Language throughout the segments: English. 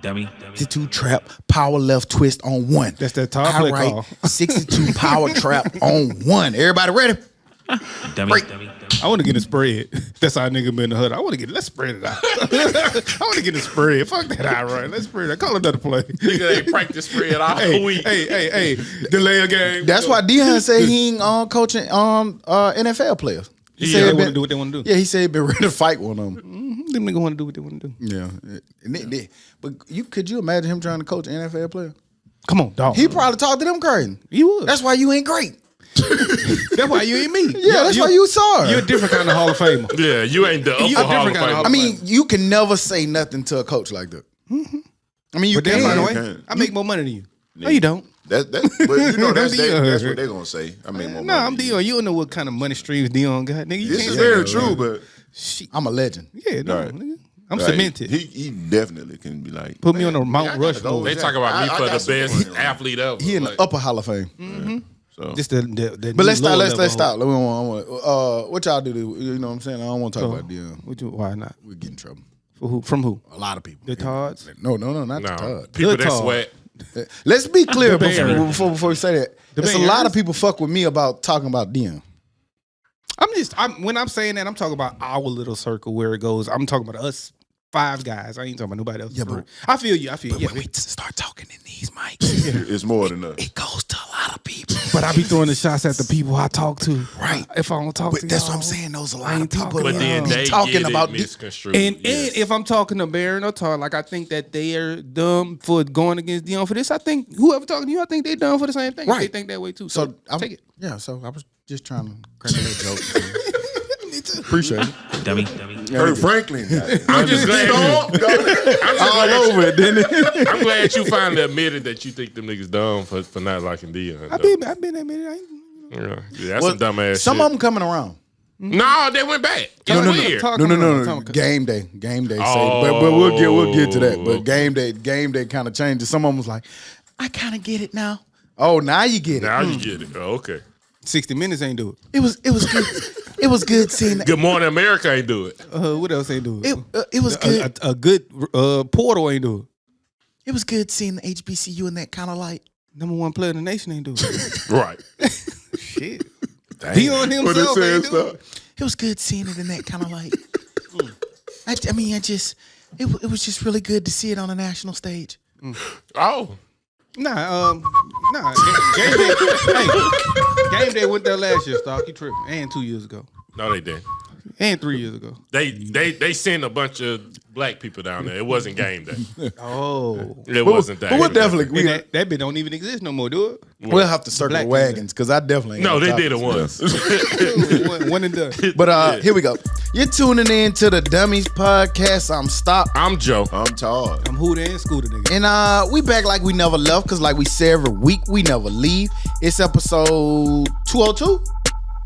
Dummy. 62 trap, power left twist on one. That's that top play right, call. 62 power trap on one. Everybody ready? Dummy. Break. Dummy. I want to get a spread. That's how a nigga been in the hood. I want to get. Let's spread it out. I want to get a spread. Fuck that outright. Let's spread it. Call another play. Nigga ain't practice spread all week. Hey. Delay a game. That's why Deion said he ain't coaching NFL players. He said they want to do what they want to do. Yeah, he said he been ready to fight one of them. Mm-hmm. Them niggas want to do what they want to do. Yeah. But could you imagine him trying to coach an NFL player? Come on, dog. He probably talked to them crazy. He would. That's why you ain't great. That's why you ain't me. Yeah, that's why you sorry. You're a different kind of Hall of Famer. Yeah, you ain't the upper You a Hall of different kind of Famer. I mean, you can never say nothing to a coach like that. Mm-hmm. I mean, you But then, by the can. way, I make more money than you. No, you don't. But you know that's Dion. what they're gonna say. I mean, more No, I'm Dion. You don't know what kind of money streams Dion got, nigga. You This can't is say very that. true, but I'm a legend. Yeah, no, Right. nigga. I'm like, cemented. He definitely can be like, Put me on a I Mount gotta Rushmore. go. They talk about me I for got the some best money on athlete ever. He in the Like, upper Hall of Fame. So Just the But let's lower stop. Let's level stop. We don't want. What y'all do? You know what I'm saying? I don't want to talk Oh. about Dion. Why not? We get in trouble. For who? From who? A lot of people. The Tods? No, not the no, Todd. people Good that talk. sweat. Let's be clear The Bears. before we say that. There's a Bears. lot of people fuck with me about talking about Dion. When I'm saying that, I'm talking about our little circle where it goes. I'm talking about us 5 guys. I ain't talking about nobody else. Yeah, but- I feel you. Yeah, When we start talking in these mics, it's more than that. it goes to a lot of people. but I be throwing the shots at the people I talk to. Right. If I don't talk But to that's y'all. what I'm saying. There's a I lot of ain't people talking But to then y'all. they talking get about it misconstrued. And yes. if I'm talking to Baron or Todd, like I think that they are dumb for going against Dion for this. I think whoever talking to you, I think they dumb for the same thing. Right. They think that way too. So take it. Yeah, so I was just trying to crack a little joke. Appreciate it. Dummy. Kirk Franklin. I'm just glad All over it, didn't it? I'm glad you finally admitted that you think them niggas dumb for not liking Dion. I've been admitted. Yeah, that's some dumb ass Some shit. of them coming around. No, they went back. It's No, no, no. weird. Talk- No. Game day. But we'll get to that. But game day kind of changes. Some of them was like, I kind of get it now. Oh, now you get it. Now you get it. Oh, okay. 60 Minutes ain't do it. It was good. It was good seeing that. Good Morning America ain't do it. What else ain't do it? It was good. A good Portal ain't do it. It was good seeing the HBCU in that kind of light. Number 1 player in the nation ain't do it. Right. Shit. Dion himself ain't do it. It was good seeing it in that kind of light. It was just really good to see it on a national stage. Oh. Nah. Game day. Hey, Game Day went there last year, Stock. You tripping? And 2 years ago. No, they didn't. And 3 years ago. They sent a bunch of black people down there. It wasn't game day. Oh. It wasn't that. But we'll definitely That bit don't even exist no more, do we'll have to circle Black the wagons because I definitely ain't No, got they time did it for this. once. One and done. But here we go. You're tuning in to the Dummies Podcast. I'm Stop. I'm Joe. I'm Todd. I'm Huely and Scooter, nigga. And we back like we never left because like we say every week, we never leave. It's episode 202.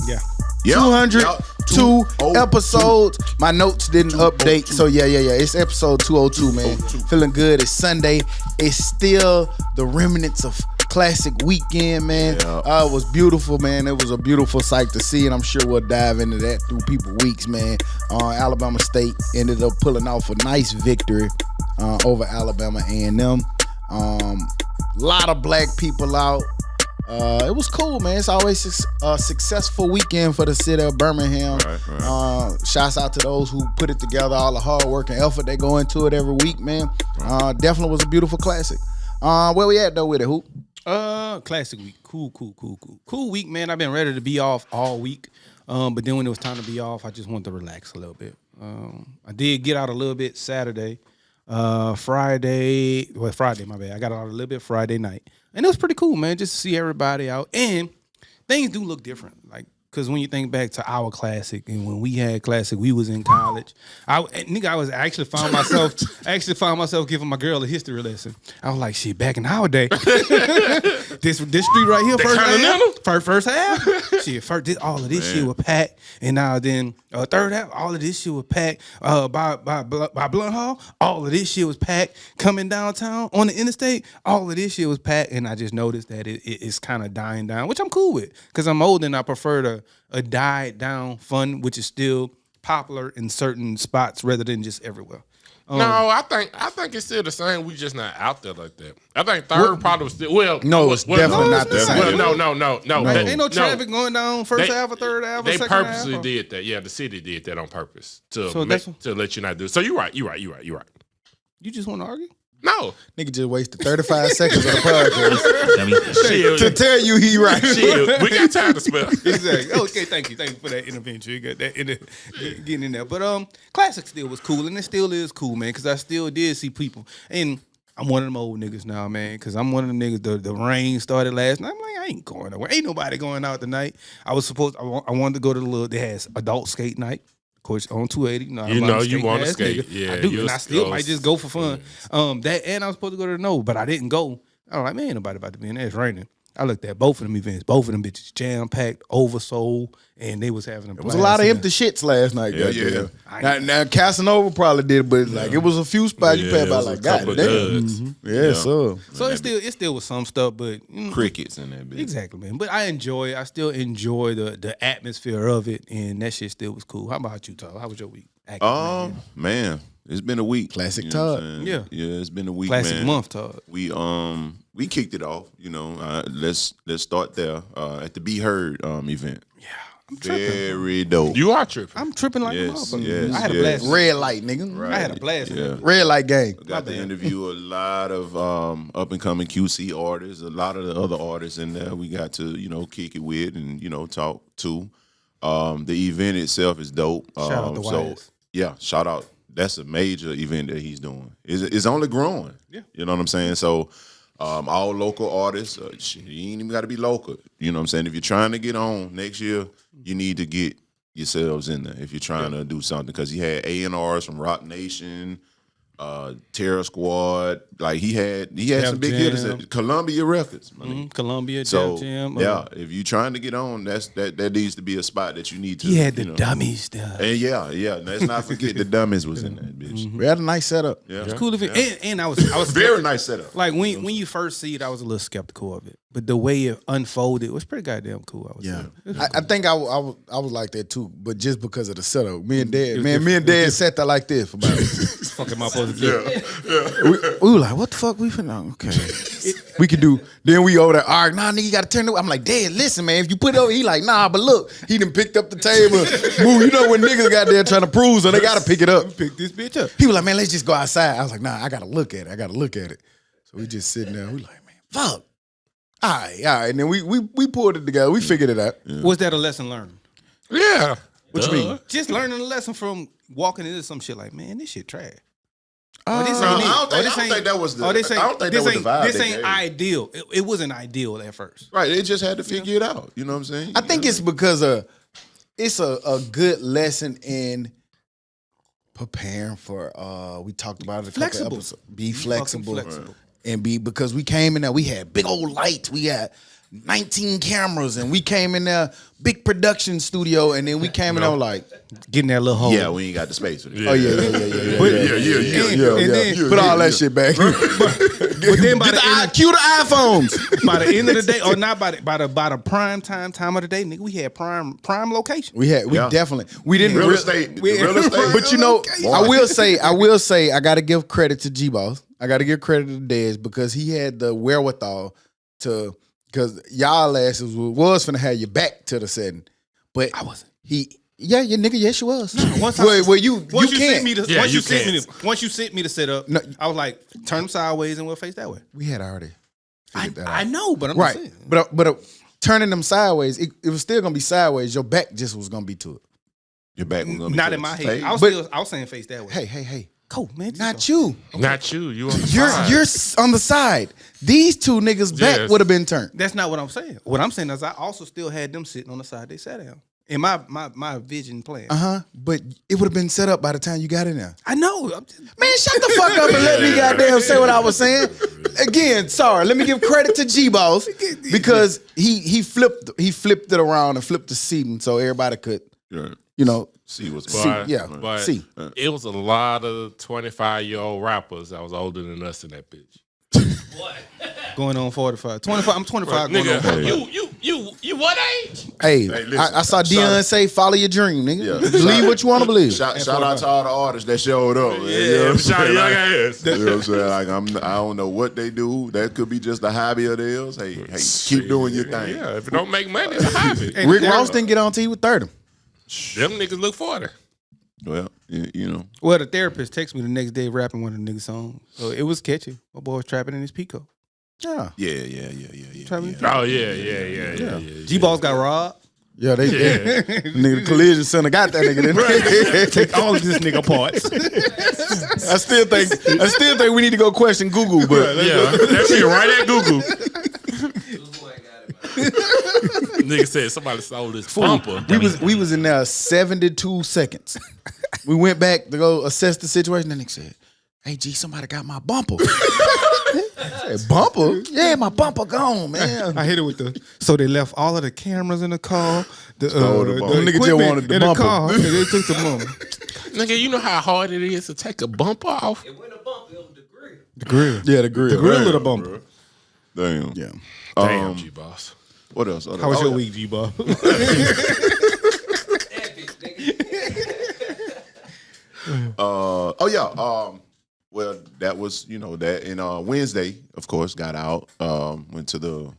Yeah. 202 episodes. My notes didn't update. So yeah. It's episode 202, man. Feeling good. It's Sunday. It's still the remnants of classic weekend, man. It was beautiful, man. It was a beautiful sight to see, and I'm sure we'll dive into that through people weeks, man. Alabama State ended up pulling off a nice victory over Alabama A&M. Lot of black people out. It was cool, man. It's always a successful weekend for the city of Birmingham. Right. Shouts out to those who put it together, all the hard work and effort they go into it every week, man. Definitely was a beautiful classic. Where we at though with it, Hoop? Classic week. Cool week, man. I've been ready to be off all week. But then when it was time to be off, I just wanted to relax a little bit. I did get out a little bit Saturday. Friday, my bad. I got out a little bit Friday night. And it was pretty cool, man, just to see everybody out. And things do look different. Like, because when you think back to our classic and when we had classic, we was in college. I actually found myself giving my girl a history lesson. I was like, shit, back in our day, this street right here, first half, shit, all of this shit was packed, and now then third half, all of this shit was packed. By Blunt Hall, all of this shit was packed. Coming downtown on the interstate, all of this shit was packed, and I just noticed that it's kind of dying down, which I'm cool with, because I'm old and I prefer a died down fun, which is still popular in certain spots rather than just everywhere. No, I think it's still the same. We just not out there like that. I think third probably was still No, it's definitely not the same. Well, no. Ain't no traffic going down first half or third half. They second purposely half, did that. Yeah, the city did that on purpose to So to let you not do it. So you're right. You're right. You just want to argue? No, Nigga just wasted 35 seconds of the podcast Dummy. to tell you he right. shit. We got time to spell. Exactly. Okay, thank you for that intervention. You got that getting in there. But classic still was cool, and it still is cool, man. Because I still did see people, and I'm one of them old niggas now, man. Because I'm one of them niggas. The rain started last night. I'm like, I ain't going nowhere. Ain't nobody going out tonight. I wanted to go to the little. They had adult skate night. Of course, on 280. You want to skate. Nigga. Yeah, I do, and I still might just go for fun. That and I was supposed to go to the No, but I didn't go. I was like, man, ain't nobody about to be in there. It's raining. I looked at both of them events. Both of them bitches jam-packed, oversold, and they was having a blast. It was a lot of empty shits last night. Yeah. Now Casanova probably did, but like it was a few spots you passed by like, God damn. Yeah, so it still was some stuff, but Crickets in that bitch. exactly, man. But I still enjoy the atmosphere of it, and that shit still was cool. How about you, Todd? How was your week? Man, it's been a week. Classic You know what Todd. I'm saying? Yeah. Yeah, it's been a week, Classic man. month, Todd. We kicked it off, let's start there at the Be Heard event. Yeah, I'm tripping. Very dope. You are tripping. I'm tripping like a Yes, motherfucker. yes, I had a yes. blast. red light, nigga. I had a blast. Yeah. Red light gang. Got to interview a lot of up and coming QC artists, a lot of the other artists in there. We got to kick it with and talk to. The event itself is dope. Shout out to Wise. Yeah, shout out. That's a major event that he's doing. It's only growing. Yeah. You know what I'm saying? So all local artists, you ain't even got to be local. You know what I'm saying? If you're trying to get on next year, you need to get yourselves in there if you're trying to do something. Because he had A&Rs from Rock Nation, Terror Squad. Like he had some big hitters at Columbia Records. My nigga. Columbia, So Def Jam. if you're trying to get on, that needs to be a spot that you need to. He had the dummies there. And yeah. Let's not forget the Dummies was in that bitch. We had a nice setup. Yeah, It's cool if it, and I was very nice setup. like when you first see it, I was a little skeptical of it, but the way it unfolded was pretty goddamn cool. I think I was like that too, but just because of the setup. Me and Dad sat there like this for about fuck am I supposed to do? we were like, what the fuck we finna? Okay. We could do, then we over there, all right, nah, nigga, you gotta turn it. I'm like, Dad, listen, man, if you put it over, he like, nah, but look, he done picked up the table. Move, when niggas got there trying to prove, so they gotta pick it up. Pick this bitch up. He was like, man, let's just go outside. I was like, nah, I gotta look at it. So we just sitting there, we like, man, fuck. All right. And then we pulled it together. We figured it out. Was that a lesson learned? Yeah. What you mean? Just learning a lesson from walking into some shit like, man, this shit trash. I don't think that was the vibe. This they ain't gave. ideal. It wasn't ideal at first. Right, they just had to figure it out. You know what I'm saying? I think it's because it's a good lesson in preparing for. We talked about it. Flexible. Be flexible. Flexible. And because we came in there, we had big old lights. We had 19 cameras, and we came in there, big production studio, and then we came in there like Getting that little hole. Yeah, we ain't got the space for it. oh yeah. Then- Put all that shit back. But then by Cue the iPhones. by the end of the day, or not by the prime time of the day, nigga, we had prime location. We definitely didn't Real estate. But you know, I will say, I got to give credit to G-Boss. I got to give credit to Dez because he had the wherewithal to, because y'all asses was finna have your back to the setting, but I wasn't. Yeah, your nigga, yes, you was. Once you sent me can't. to once you sent me to set up, No. I was like, turn them sideways and we'll face that way. We had already figured that out. I know, but I'm Right, just saying. but turning them sideways, it was still gonna be sideways. Your back just was gonna be to it. Your back was gonna be Not to in the my stage. head. I was saying face that way. Hey, Cool, man. not you. Not you. You on the You're side. on the side. These two niggas' back Yes. would have been turned. That's not what I'm saying. What I'm saying is I also still had them sitting on the side they sat down. In my vision plan. But it would have been set up by the time you got in there. I know. I'm just, Man, shut the fuck up and let me goddamn say what I was saying. Again, sorry. Let me give credit to G-Boss because he flipped it around and flipped the seating so everybody could, See what's See, yeah. But See. it was a lot of 25-year-old rappers that was older than us in that bitch. going on 45. 25. I'm 25 going on Nigga, 45. You what age? Hey, listen, I saw Deion say, "Follow your dream, nigga. Yeah. Believe what you want to believe." Shout out to all the artists that showed up. Man. You know what I'm shout saying? young Like, ass. you know what I'm saying? Like I don't know what they do. That could be just a hobby of theirs. Hey, keep doing your thing. Yeah, if it don't make money, it's a hobby. Hey, Rick there- Ross didn't get on till he was 30. Them niggas look 40. Well, you know. Well, the therapist texted me the next day rapping one of the niggas' songs. So it was catchy. My boy was trapping in his Pico. Yeah, Trapping. Oh yeah. G-Balls got robbed. yeah, they did. Nigga, the collision center got that nigga. Didn't Take all of this nigga parts. I still think we need to go question Google, but Yeah, that shit right at Google. Nigga said somebody sold this bumper. we was in there 72 seconds. We went back to go assess the situation. Then nigga said, "Hey G, somebody got my bumper." I said, "Bumper? Yeah, my bumper gone, man." I hit it with the. So they left all of the cameras in the car. The Stole the bumper. Nigga just equipment wanted the in bumper. the car. And they took the bumper. Nigga, you know how hard it is to take a bumper off? It wasn't a bump, it was the grill. The grill. Yeah, the grill. The grill of the bumper. Damn. Yeah. Damn, G-Boss. What else? How was your week, G-Ball? That bitch, nigga. Well, that was that. And Wednesday, of course, got out. Went to the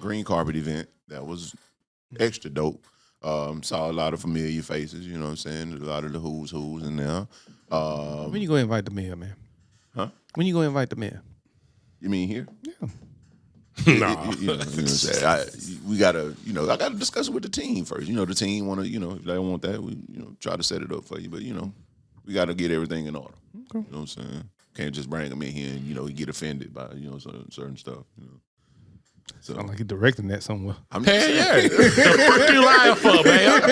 green carpet event. That was extra dope. Saw a lot of familiar faces. You know what I'm saying? A lot of the who's in there. When you go invite the mayor, man? Huh? When you go invite the mayor? You mean here? Yeah. Nah. You know what I'm saying? We gotta, I gotta discuss it with the team first. The team wanna, if they want that, we, try to set it up for you. But we gotta get everything in order. Okay. You know what I'm saying? Can't just bring them in here and he get offended by certain stuff. So Sound like you're directing that somewhere. I'm Hell just yeah. The fuck you lying for, man?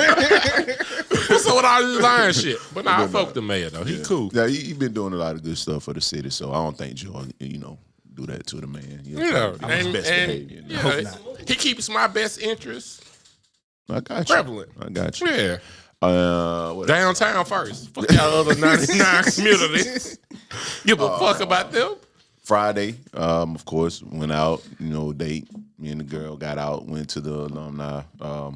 What's up with all this lying shit? But nah, I fuck with the mayor though. He cool. Yeah, he been doing a lot of good stuff for the city, so I don't think Joe, do that to the man. I'm his best behavior. Yeah, he keeps my best interest I got you. prevalent. I got you. Yeah. What else? Downtown first. Fuck y'all other 99 communities. Give a fuck about them. Friday, of course, went out, date. Me and the girl got out, went to the alumni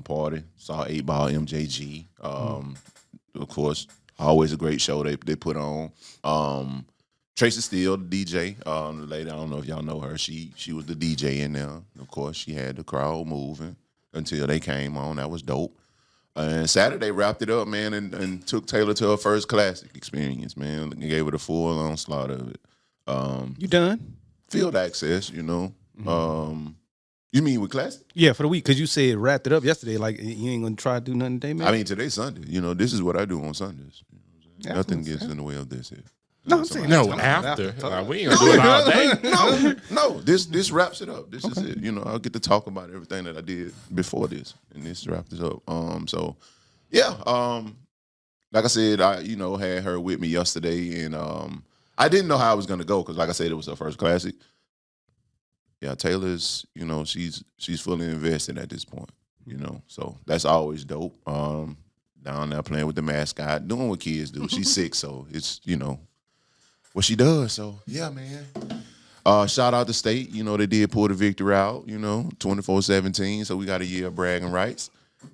party, saw 8-Ball MJG. Of course, always a great show they put on. Tracy Steele, the DJ, the lady, I don't know if y'all know her. She was the DJ in there. Of course, she had the crowd moving until they came on. That was dope. And Saturday wrapped it up, man, and took Taylor to her first classic experience, man. And gave her the full onslaught of it. You done? Field access, Mm-hmm. You mean with classic? Yeah, for the week, because you said wrapped it up yesterday. Like, you ain't going to try to do nothing today, man? I mean, today's Sunday. This is what I do on Sundays. Yeah, Nothing gets in the way of this here. no, I'm saying No, after. Like, we ain't gonna do it all day. No, this wraps it up. This is it. I'll get to talk about everything that I did before this, and this wraps it up. So, yeah. Like I said, I had her with me yesterday, and I didn't know how I was gonna go because, like I said, it was her first classic. Yeah, Taylor's, she's fully invested at this point. So that's always dope. Down there playing with the mascot, doing what kids do. She's 6, so it's what she does. So yeah, man. Shout out to State. They did pull the victory out. 24-17. So we got a year of bragging rights.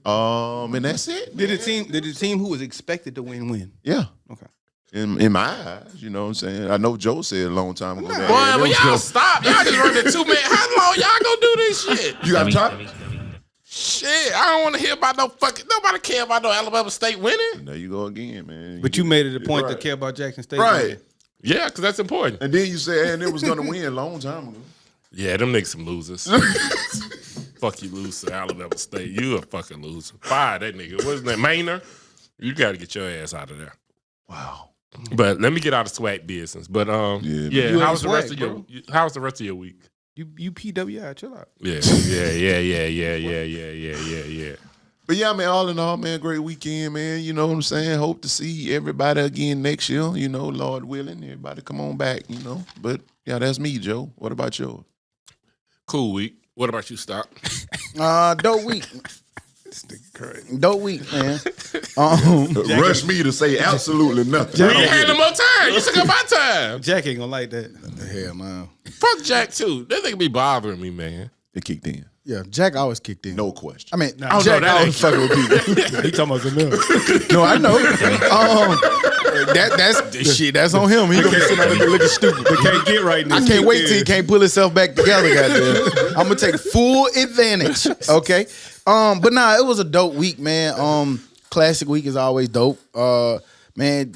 And that's it. Did the team who was expected to win? Yeah. Okay. In my eyes, you know what I'm saying? I know Joe said a long time ago. that Boy, when was y'all gonna- stop, y'all just running 2 minutes. How long y'all gonna do this shit? You got Dummy. time? Shit, I don't want to hear about nobody care about no Alabama State winning. There you go again, man. But you made it a point to Right. care about Jackson State. Right. Yeah, because that's important. And then you said, and it was gonna win a long time ago. Yeah, them niggas some losers. Fuck you lose to Alabama State. You a fucking loser. Fire that nigga. What's his name? Maynard? You got to get your ass out of there. Wow. But let me get out of swag business. But You how ain't was the rest swag, of bro. how was the rest of your week? You PWI, chill out. Yeah. But yeah, man, all in all, man, great weekend, man. You know what I'm saying? Hope to see everybody again next year, Lord willing. Everybody come on back, But yeah, that's me, Joe. What about yours? Cool week. What about you, Stock? Dope week. Dope week, man. Rush me to say absolutely nothing. We ain't had no more time. You took up my time. Jack ain't gonna like that. Hell, man. Fuck Jack too. That nigga be bothering me, man. It kicked in. Yeah, Jack always kicked in. No question. I mean, no, Jack that always fucking with people. He talking about something else. No, I know. That's shit. That's on him. He gonna be sitting out there looking stupid. They can't get right now. I can't wait till he can't pull himself back together. Goddamn. I'm gonna take full advantage. Okay. But nah, it was a dope week, man. Classic week is always dope. Man,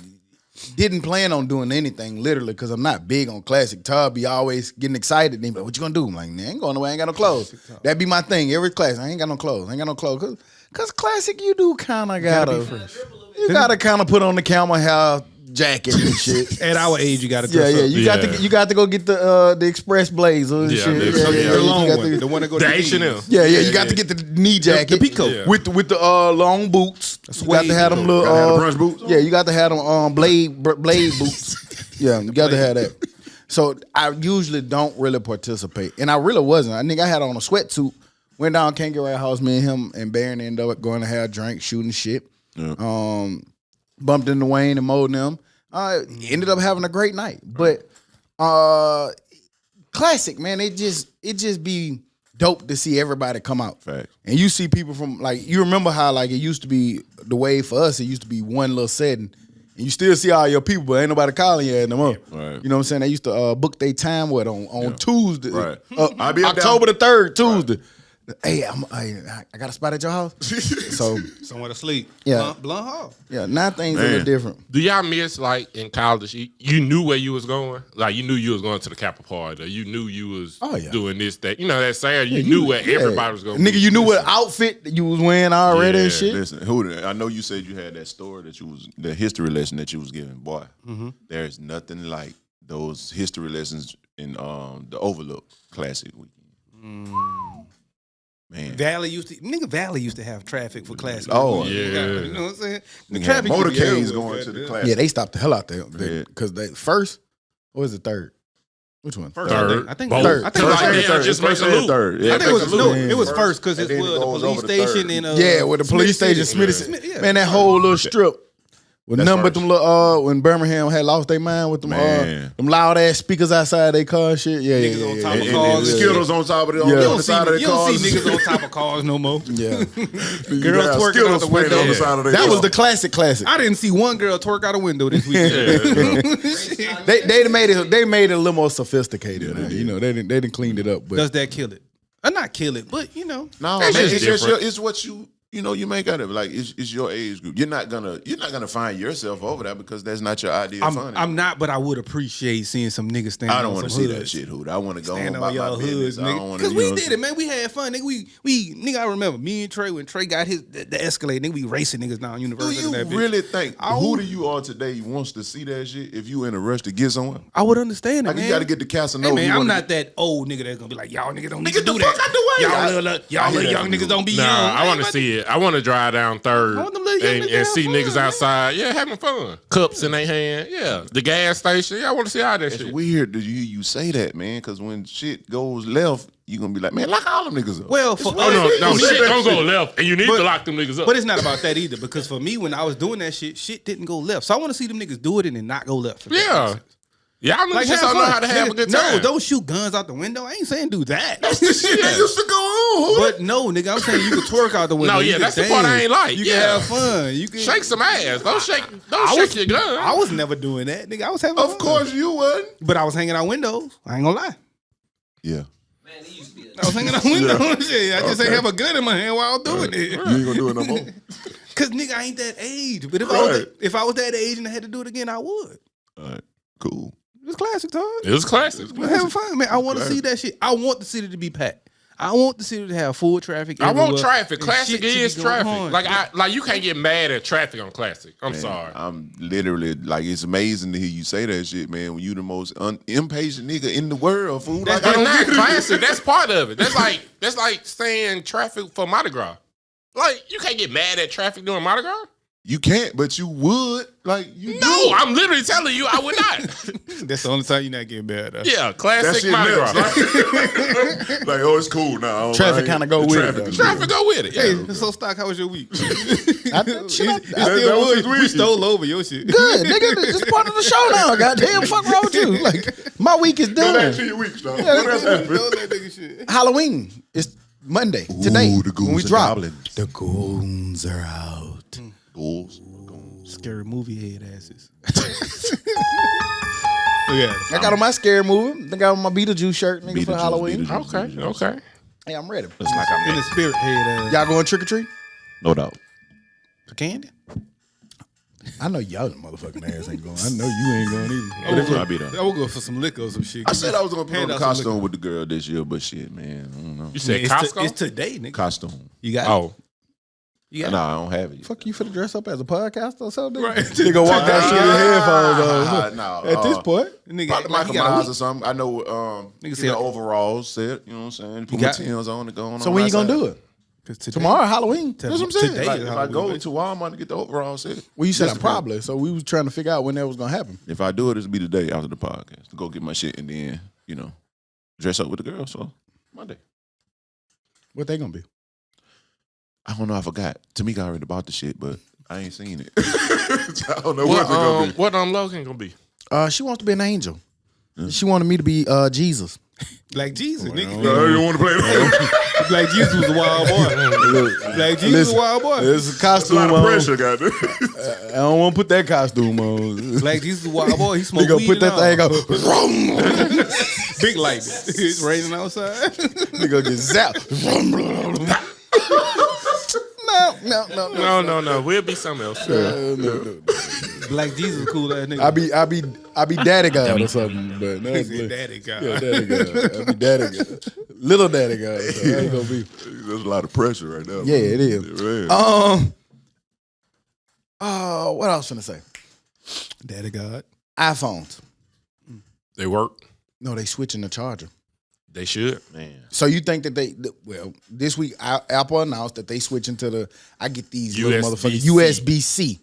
didn't plan on doing anything literally because I'm not big on classic. Todd be always getting excited. And he be like, "What you gonna do?" I'm like, "Nah, I ain't going nowhere. I ain't got no clothes." That'd be my thing. Every class, I ain't got no clothes. I ain't got no clothes. Cause classic, you do kind of gotta. You gotta kind of put on the camel hair jacket and shit. At our age, you got to Yeah, dress up. You got to go get the express blazer and shit. The long you got one, to- the one that go The to H&M. you got to get the knee jacket, the peacoat. with the long boots. You got to have them little Gotta have the brunch boots on? Yeah, you got to have them blade boots. Yeah, you got to have that. So I usually don't really participate, and I really wasn't. I think I had on a sweatsuit. Went down Kangaroo Right House. Me and him and Baron ended up going to have a drink, shooting shit. Bumped into Wayne and Mo and them. Ended up having a great night, but classic, man. It just be dope to see everybody come out. Fact. And you see people from, like, you remember how, like, it used to be the way for us. It used to be one little setting, and you still see all your people, but ain't nobody calling you no more. Right. You know what I'm saying? They used to book their time on Tuesday, Right. I'll be up October down. the 3rd, Tuesday. Hey, I got a spot at your house. So Somewhere to sleep. Yeah. Blunt Hall. yeah, now things a Man. little different. Do y'all miss, like, in college, you knew where you was going? Like, you knew you was going to the Kappa party, or you knew you was doing this, that. You know, that Saturday, you knew where everybody was going. Nigga, you knew what outfit that you was wearing already and shit. Listen, Huely, I know you said you had that story that the history lesson that you was giving. Boy, there's nothing like those history lessons in the Overlook Classic weekend. Man. Valley used to have traffic for class. Oh, yeah. You know what I'm saying? The Nigga had traffic used to be motorcades everywhere, going to the goddamn. class. Yeah, they stopped the hell out there Yeah. because they first or was it third? Which one? First, Third. I think Both. third. I think First it was and first. third. Just makes a loop. Third. I think it was no. it was first because And it's then where it the goes police over to station third. in Yeah, with the police station, Smith. Man, that whole little strip. With That's nothing but first. them little when Birmingham had lost their mind with them Man. them loud ass speakers outside their car and shit. Yeah, Niggas yeah, on yeah, top yeah, of yeah, cars. yeah, Skittles on top of the, Yeah. on You the You side of the don't cars. see niggas on top of cars no more. yeah. You Girls got twerking Skittles out the sprayed window. on the side of their That car. was the classic. I didn't see one girl twerk out a window this weekend. They made it a little more sophisticated. Now. You know, they didn't clean it up, but Does that kill it? Not kill it, but you know. No, It's man, just it's different. it's what you know you make out of it. Like it's your age group. You're not gonna find yourself over there because that's not your idea of fun. I'm not, but I would appreciate seeing some niggas stand. I don't want want to see that shit, Hood. I want to go Stand on on about my y'all business. hoods, I don't nigga. want Because to. we did it, man. We had fun, nigga. We nigga, I remember me and Trey when Trey got the Escalade, nigga. We racing niggas down Do University. you and that bitch. really think I who would- do you are today wants to see that shit if you in a rush to get somewhere? I would understand it, Like man. you got to get the Casanova. Hey, man, you I'm wanna not that old nigga that's gonna be like, y'all niggas don't need Nigga, to do the that. fuck out the way. Y'all little hear young that niggas don't be young. Nah, I want to Ain't see it. I want to drive down Third I want them little young niggas and to see have niggas fun, outside. Yeah, having fun. Cups in their hand. Yeah, the gas station. Yeah, I want to see all that It's shit. weird that you say that, man, because when shit goes left, you gonna be like, man, lock all them niggas up. Well, for Oh no, us, shit don't go left, and you need But- to lock them niggas up. but it's not about that either. Because for me, when I was doing that shit didn't go left. So I want to see them niggas do it and then not go left. if that makes Yeah. sense. Y'all niggas Like, just have don't know fun. how to have a Nigga, good time. No, don't shoot guns out the window. I ain't saying do that. That's the shit that used to go on. But no, nigga, I'm saying you can twerk out the window. No, You yeah, can that's the part I dance. ain't like. You Yeah. can have fun. You can Shake some ass. Don't shake your gun. I was never doing that, nigga. I was having Of fun. course you would. But I was hanging out windows. I ain't gonna lie. Yeah. Man, it used to be a I was hanging out windows. Shit. I just ain't have a gun in my hand while I was doing it. You ain't gonna do it no more. Cause nigga, I ain't that age. But Right. if I was that age and I had to do it again, I would. All right, cool. It was classic, Todd. It was classic. I'm having fun, man. I want to see that shit. I want the city to be packed. I want the city to have full traffic. I want everywhere, traffic. and Classic shit to is be going traffic. on. Like you can't get mad at traffic on classic. I'm Man, sorry. I'm literally like, it's amazing to hear you say that shit, man. When you the most impatient nigga in the world, fool. Like, I That's don't not get it. classic. That's part of it. That's like saying traffic for Mardi Gras. Like you can't get mad at traffic during Mardi Gras. You can't, but you would. Like you No, do. I'm literally telling you I would not. That's the only time you're not getting mad. Yeah, That classic shit Mardi nuts. Gras. Like, oh, it's cool now. Traffic kinda go with it, though. Traffic go with it. Yeah. Hey, so Stock, how was your week? shit, It still that was his was. We week. stole over your shit. good, nigga. This is part of the show now. Goddamn, fuck wrong with you? Like my week is Go back done. to your weeks, dog. What else happened? Stole that nigga shit. Halloween. It's Monday, today. the goons when we are drop. goblins. The goons are out. Ghouls. Scary movie head asses. Yeah. I got on my scary movie. I got on my Beetlejuice shirt, nigga, for Beetlejuice, Halloween. Beetlejuice. Okay. Hey, I'm ready. It's like I'm In the spirit head ass. Y'all going trick or treat? no doubt. For candy? I know y'all motherfucking ass ain't going. I know you ain't going either. I'll be there. I will go for some liquor or some shit. I said I was gonna put on Hand the out some costume liquor. with the girl this year, but shit, man, I don't know. You said It's, Costco? it's today, nigga. Costume. You got it. Oh. You got No, I don't have it. yet. Fuck, you finna dress up as a podcast or something? Right. Nigga walk that shit with headphones on. No, At this point, Nigga, probably like, Michael he got a Myers week. or something. I know. Nigga Get said- the overalls set. You know what I'm saying? Put my got- Tim's on and going on. so when you gonna do it? 'Cause today- Tomorrow, Halloween. That's what I'm saying. Today Like, is if I go Halloween. to Walmart to get the overall set, Well, you said Listen, probably. So we was trying to figure out when that was gonna happen. if I do it, it'll be the day after the podcast to go get my shit and then dress up with the girl. So Monday. What they gonna be? I don't know. I forgot. Tamika already bought the shit, but I ain't seen it. I don't know what it's gonna be. What Logan gonna be? She wants to be an angel. She wanted me to be Jesus. Like Jesus, nigga. You don't want to play that? Like Jesus was a wild boy. Like Jesus was a wild boy. There's a It's a costume lot of on. pressure, goddamn. I don't want to put that costume on. Like Jesus was a wild boy. He smoked Nigga weed put that and all. thing on. Big like this. It's raining outside. Nigga get zapped. No. We'll be something else. Black Jesus, cool ass nigga. I be daddy God or something, but no, He said, Daddy God. yeah, daddy God. I be daddy God, little daddy God. So I ain't gonna be. There's a lot of pressure right now. Yeah, it is. Man. What else finna say? Daddy God. iPhones. They work. No, they switching the charger. They should. Man. So you think that this week Apple announced that they switching to the I get these little motherfucking USB-C. USB-C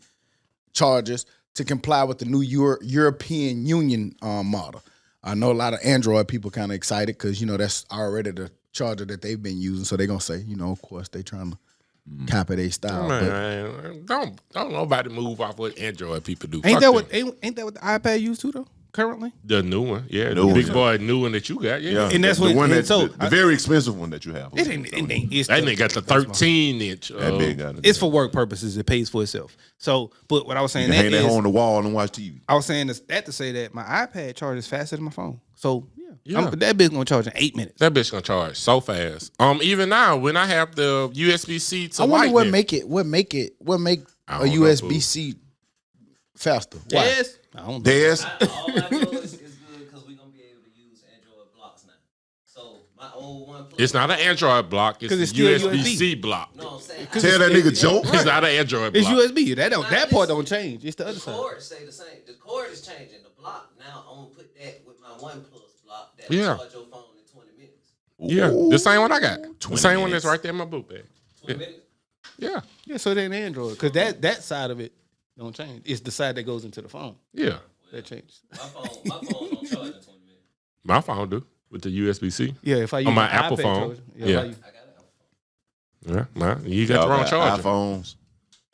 chargers to comply with the new European Union model. I know a lot of Android people kind of excited because that's already the charger that they've been using. So they're gonna say, of course they trying to copy their style. but Man, don't nobody move off what Android people do. Ain't Fuck that them. what the iPad used to though? Currently, The new one, yeah, New the big one. boy new one that you got, yeah. And that's the what- one and that so- the very expensive one that you have. it ain't. It's That the- nigga got the 13-inch. That big got it. It's for work purposes. It pays for itself. So, but what I was saying You can hang that that is, on the wall and watch TV. I was saying that to say that my iPad charges faster than my phone. So Yeah. that bitch gonna charge in 8 minutes. That bitch gonna charge so fast. Even now, when I have the USB-C to I wonder lightning, what make a I don't know, USB-C faster. Why? Yes. I don't know. Des, All I know is good because we're gonna be able to use Android blocks now. So my old one. it's not an Android block. It's 'Cause a it's still USB-C block. No, I'm saying tell that nigga joke. It's not an Android It's block. USB. That part don't change. It's the other the side. cord stay the same. The cord is changing. The block now I'm gonna put that with my OnePlus block that Yeah. will charge your phone in 20 minutes. Yeah, the same one I got. The 20 same one minutes. that's right there in my boot bag. 20 minutes. Yeah, Yeah, so it ain't Android because that side of it don't change. It's the side that goes into the phone yeah. that changes. My phone don't charge in 20 minutes. My phone do with the USB-C. Yeah, if I use On my an Apple iPad phone. charger, Yeah. if I use- I got it. Yeah, you got the wrong charger. iPhones.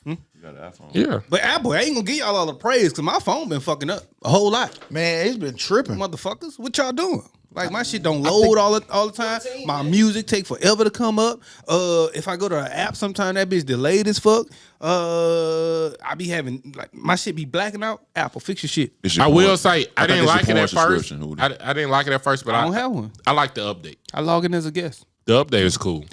You got an iPhone. Yeah, But Apple, I ain't gonna give y'all all the praise because my phone been fucking up a whole lot. Man, it's been tripping. Motherfuckers, what y'all doing? Like my shit don't load all the time. My music take forever to come up. If I go to an app, sometimes that bitch delayed as fuck. I be having like my shit be blacking out. Apple, fix your shit. It's your I will porn- say I think didn't it's like it your at porn first. subscription, Huely. I didn't like it at first, but I don't have one. I like the update. I log in as a guest. The update is cool.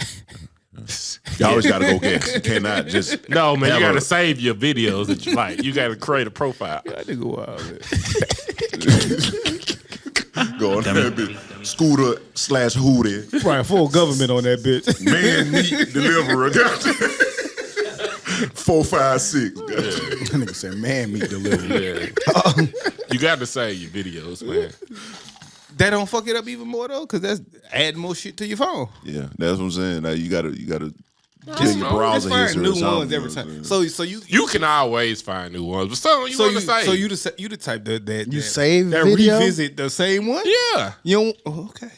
You always got to go guess. You cannot just. No, man, you have got to a- save your videos that you like. You got to create a profile. That nigga wild. Go on that bitch. Scooter / Hootie. Right, full government on that bitch. Man, meat deliverer. 456. That nigga said, man, meat delivery. Yeah. You got to save your videos, man. That don't fuck it up even more though, because that's adding more shit to your phone. Yeah, that's what I'm saying. Now you gotta kill Just your browser find history. new or something, ones every you know what time. I'm So you You can always find new ones, but some you so want you to save. so you the type that You save that video? revisit the same one. yeah, You don't. Oh, okay.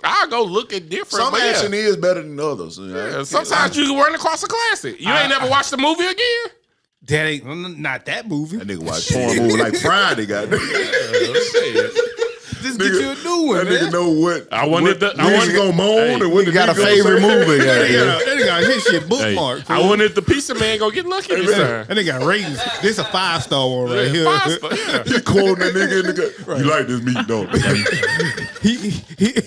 I'll go look at different. Some but yeah. action is better than others. Yeah, sometimes you can run across a classic. You ain't never watched the movie again. That ain't not that movie. That nigga watch porn movie like Friday, goddamn. Just get you a new one, That nigga man. know what. I wanted the- I when wanted- he gonna moan and when You the got a nigga gonna favorite say- movie. That nigga got his shit Hey, bookmarked. I wanted the pizza man go get lucky this time. That nigga got ratings. This a 5-star one right here. Yeah. He quoting that nigga in the gut. You like this meat, don't you?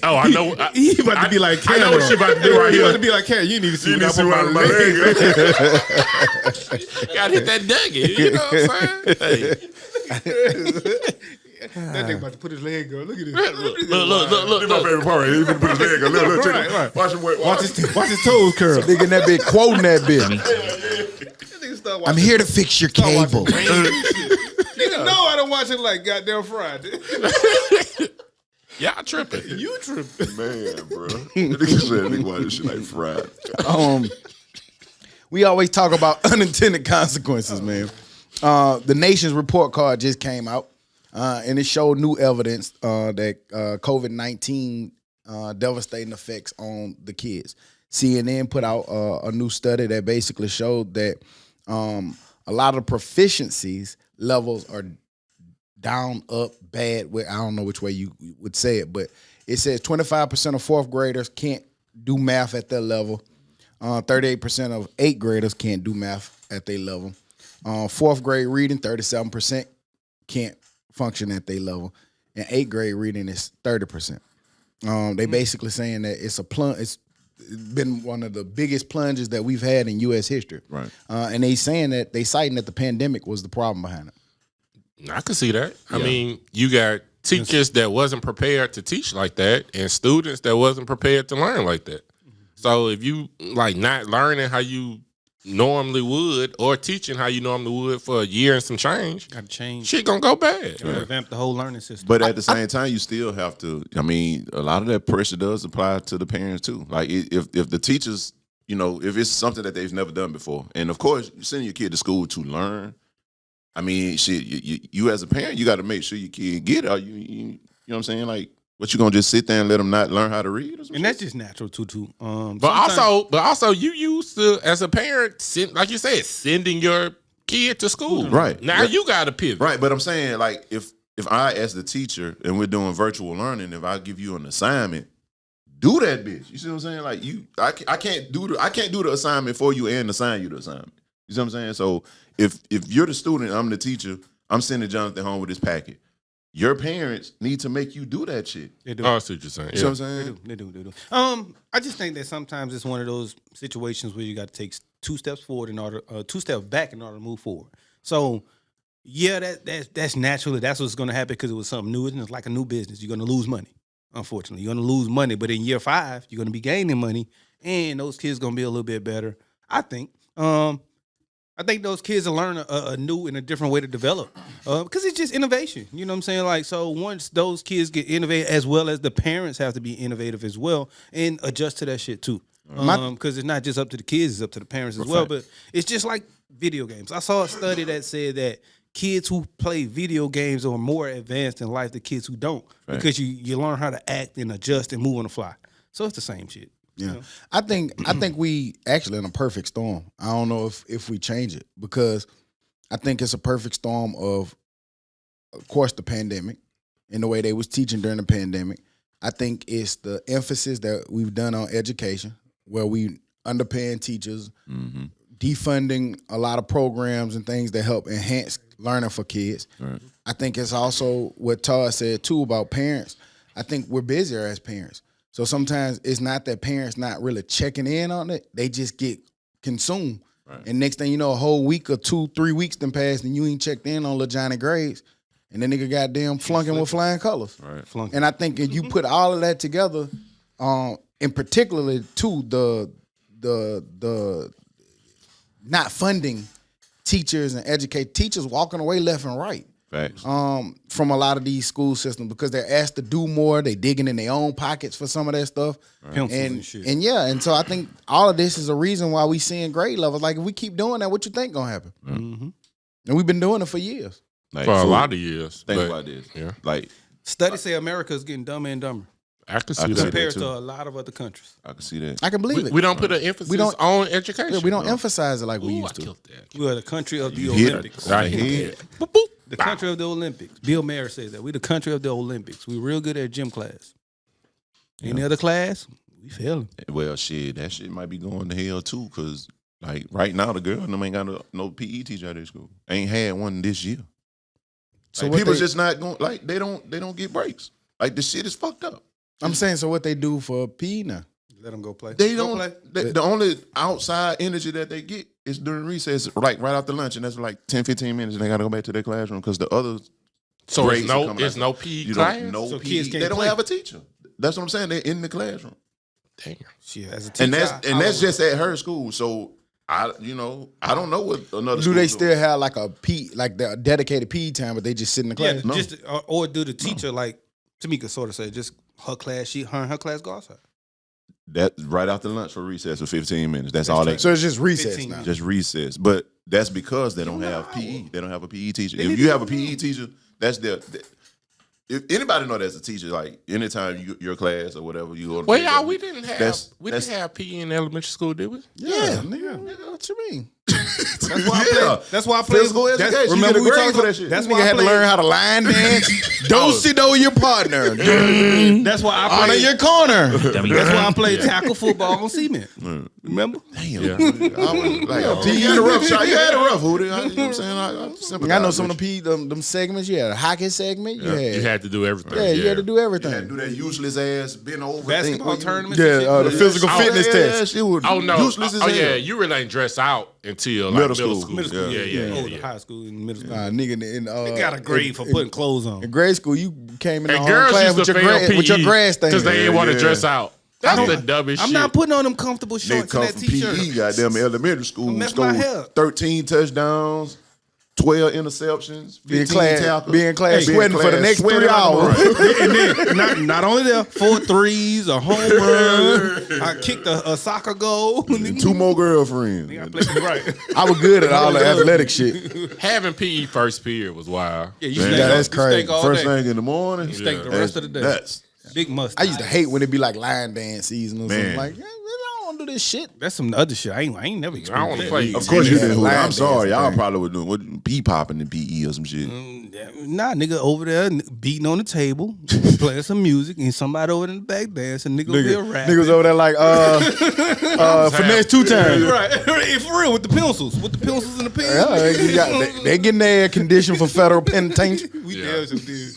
Oh, I know. He about to be like I know Cameron. what she about to do right He here. about to be like Cameron. You need to see You what need to I see put what my my leg. leg. Gotta hit that nugget. You know what I'm saying? Hey. That nigga about to put his leg up. Look at this. This my favorite part. He finna put his leg on. Look, check it. Right. Watch him wait. Watch his toes curl. Nigga in that bitch quoting that bitch. That nigga start I'm watching- here to fix your start cable. watching Nigga, no, I don't watch it like goddamn Friday. Y'all tripping. You tripping. Man, bro. Nigga said nigga watch this shit like fried. We always talk about unintended consequences, man. The Nation's report card just came out, and it showed new evidence that COVID-19 devastating effects on the kids. CNN put out a new study that basically showed that a lot of proficiencies levels are down, up, bad. I don't know which way you would say it, but it says 25% of fourth graders can't do math at their level. 38% of 8th graders can't do math at their level. Fourth grade reading, 37% can't function at their level. And 8th grade reading is 30%. They basically saying that it's a plunge. It's been one of the biggest plunges that we've had in U.S. history. Right. And they saying that they citing that the pandemic was the problem behind it. I can see that. I mean, you got teachers that wasn't prepared to teach like that and students that wasn't prepared to learn like that. So if you like not learning how you normally would or teaching how you normally would for a year and some change, Got to change. shit gonna go bad. Revamp the whole learning system. But at the same time, you still have to. I mean, a lot of that pressure does apply to the parents too. Like if the teachers, if it's something that they've never done before, and of course, you sending your kid to school to learn. I mean, shit. You as a parent, you got to make sure your kid get it. You know what I'm saying? Like, what you gonna just sit there and let them not learn how to read? Or And that's just natural too. But also, you used to, as a parent, like you said, sending your kid to school. Right. Now Yeah. you got to pivot. Right, but I'm saying like if I as the teacher and we're doing virtual learning, if I give you an assignment, do that bitch. You see what I'm saying? Like I can't do the assignment for you and assign you the assignment. You see what I'm saying? So if you're the student, I'm the teacher, I'm sending Jonathan home with his packet. Your parents need to make you do that shit. They do. Oh, I see what you're saying. You see what I'm saying? They do. I just think that sometimes it's one of those situations where you got to take 2 steps forward in order, 2 steps back in order to move forward. So, yeah, that's naturally that's what's going to happen because it was something new, and it's like a new business. You're going to lose money. Unfortunately, you're going to lose money, but in year 5, you're going to be gaining money, and those kids going to be a little bit better. I think. I think those kids will learn a new and a different way to develop because it's just innovation. You know what I'm saying? Like, so once those kids get innovative, as well as the parents have to be innovative as well and adjust to that shit too. Because it's not just up to the kids, it's up to the parents as well. But it's just like video games. I saw a study that said that kids who play video games are more advanced in life than kids who don't because you learn how to act and adjust and move on the fly. So it's the same shit. Yeah, You know? I think we actually in a perfect storm. I don't know if we change it because I think it's a perfect storm of course, the pandemic and the way they was teaching during the pandemic. I think it's the emphasis that we've done on education, where we underpaying teachers, defunding a lot of programs and things that help enhance learning for kids. Right. I think it's also what Todd said too about parents. I think we're busier as parents. So sometimes it's not that parents not really checking in on it. They just get consumed. Right. And next thing you know, a whole week or 2-3 weeks done passed and you ain't checked in on little Johnny grades. And then nigga goddamn flunking with flying colors. Right. Flunking. And I think if you put all of that together, and particularly too, the not funding teachers and teachers walking away left and right. Facts. From a lot of these school systems because they're asked to do more. They digging in their own pockets for some of that stuff. Pencils and shit. And so I think all of this is a reason why we seeing grade levels. Like if we keep doing that, what you think gonna happen? Mm-hmm. And we've been doing it for years. Like, For a so lot of years. Think but, about this. Yeah. Like Studies say America is getting dumber and dumber I can see I can that. see compared too. to a lot of other countries. I can see that. I can believe it. We don't put an emphasis don't- on education. Yeah, we don't emphasize it like we Ooh, I used to. killed that. We are the country of the You hit Olympics. it. I Hit hit it. that. Boop, boop. The country of the Olympics. Bill Mayer says that. We the country of the Olympics. We real good at gym class. Any other class, we failing. Well, shit, that shit might be going to hell too, cause like right now the girl them ain't got no PE teacher at their school. Ain't had one this year. So Like, people just not going. Like they don't get breaks. Like the shit is fucked up. I'm saying, so what they do for PE now? Let them go play. They Go don't. play. The only outside energy that they get is during recess, like right after lunch, and that's like 10, 15 minutes, and they got to go back to their classroom because the other. So grades are it's coming out. no PE You class? don't no So PE. kids can't They don't play. have a teacher. That's what I'm saying. They're in the classroom, Damn. Shit, as a teacher, and that's just at her school. So I don't know what another. Do school they doing. still have like a PE, like the dedicated PE time, but they just sit in the yeah, class? No. just or do the teacher like Tamika sort of say just her class, her and her class go outside. That right after lunch for recess for 15 minutes. That's all they. So it's just recess 15 now. minutes. Just recess, but that's because they don't have PE. They don't have a PE teacher. If you have a PE teacher, that's their. If anybody know that's a teacher, like anytime your class or whatever you go to. Well, y'all, we didn't have that's- have PE in elementary school, did we? Yeah, nigga, what you mean? That's why I Yeah. play. That's why I play Physical education. You Remember get a we grade talked for about that shit. That's Nigga why I had to play. learn how to line dance. Do your partner. That's why I Honor play. your corner. Dummy. That's why I play tackle football on cement. Remember? Damn. Yeah. I was like, you had a rough shot. You had a rough, Hootie. You know what I'm saying? I sympathize I know some of with the PE, them segments. You had a hockey segment. You You had, had to do everything. yeah, you had to do you. everything. You had to do that useless ass bend over Basketball thing. tournaments. and Yeah, shit. the physical Oh, fitness test. It was Oh no! useless as Oh hell. yeah, you really ain't dress out until like middle school. Middle school. Yeah. Oh, the high school and middle school. Nigga, in, They got a grade for putting clothes on. in grade school. You came in the And home girls class used with to your, fail PE with your grass thing. because they didn't want to Yeah. dress out. That's the dumbest I'm shit. not putting on them comfortable They shorts come and that from t-shirt. PE, goddamn elementary school, Mess my hair. scored 13 touchdowns, 12 interceptions, 15 Be in class, tackles. be in class Be in sweating for the class next 3 sweating out hours. the And then not only that, 4 threes, a home run. I kicked a soccer goal. And 2 more girlfriends. I played right. I was good at all the athletic shit. Having PE first period was wild. Yeah, you Man, stink, that's you stink all First day. thing in the morning. You stink the Yeah. rest of the day. Nuts. Big mustache. I used to hate when it be like line dance season or something. Man. Like, yeah, I don't want to do this shit. That's some other shit. I ain't never I experienced want to that. play. Of course you Yeah, did. line I'm sorry. dancing Y'all thing. probably were doing pee popping in PE or some shit. Nah, nigga over there beating on the table, playing some music, and somebody over in the back dancing. Nigga over there rapping. Niggas over there like, finesse 2 times. Right, for real, with the pencils and the pens. Yeah, they getting their condition for federal penitentiary. We Yeah. damn sure did.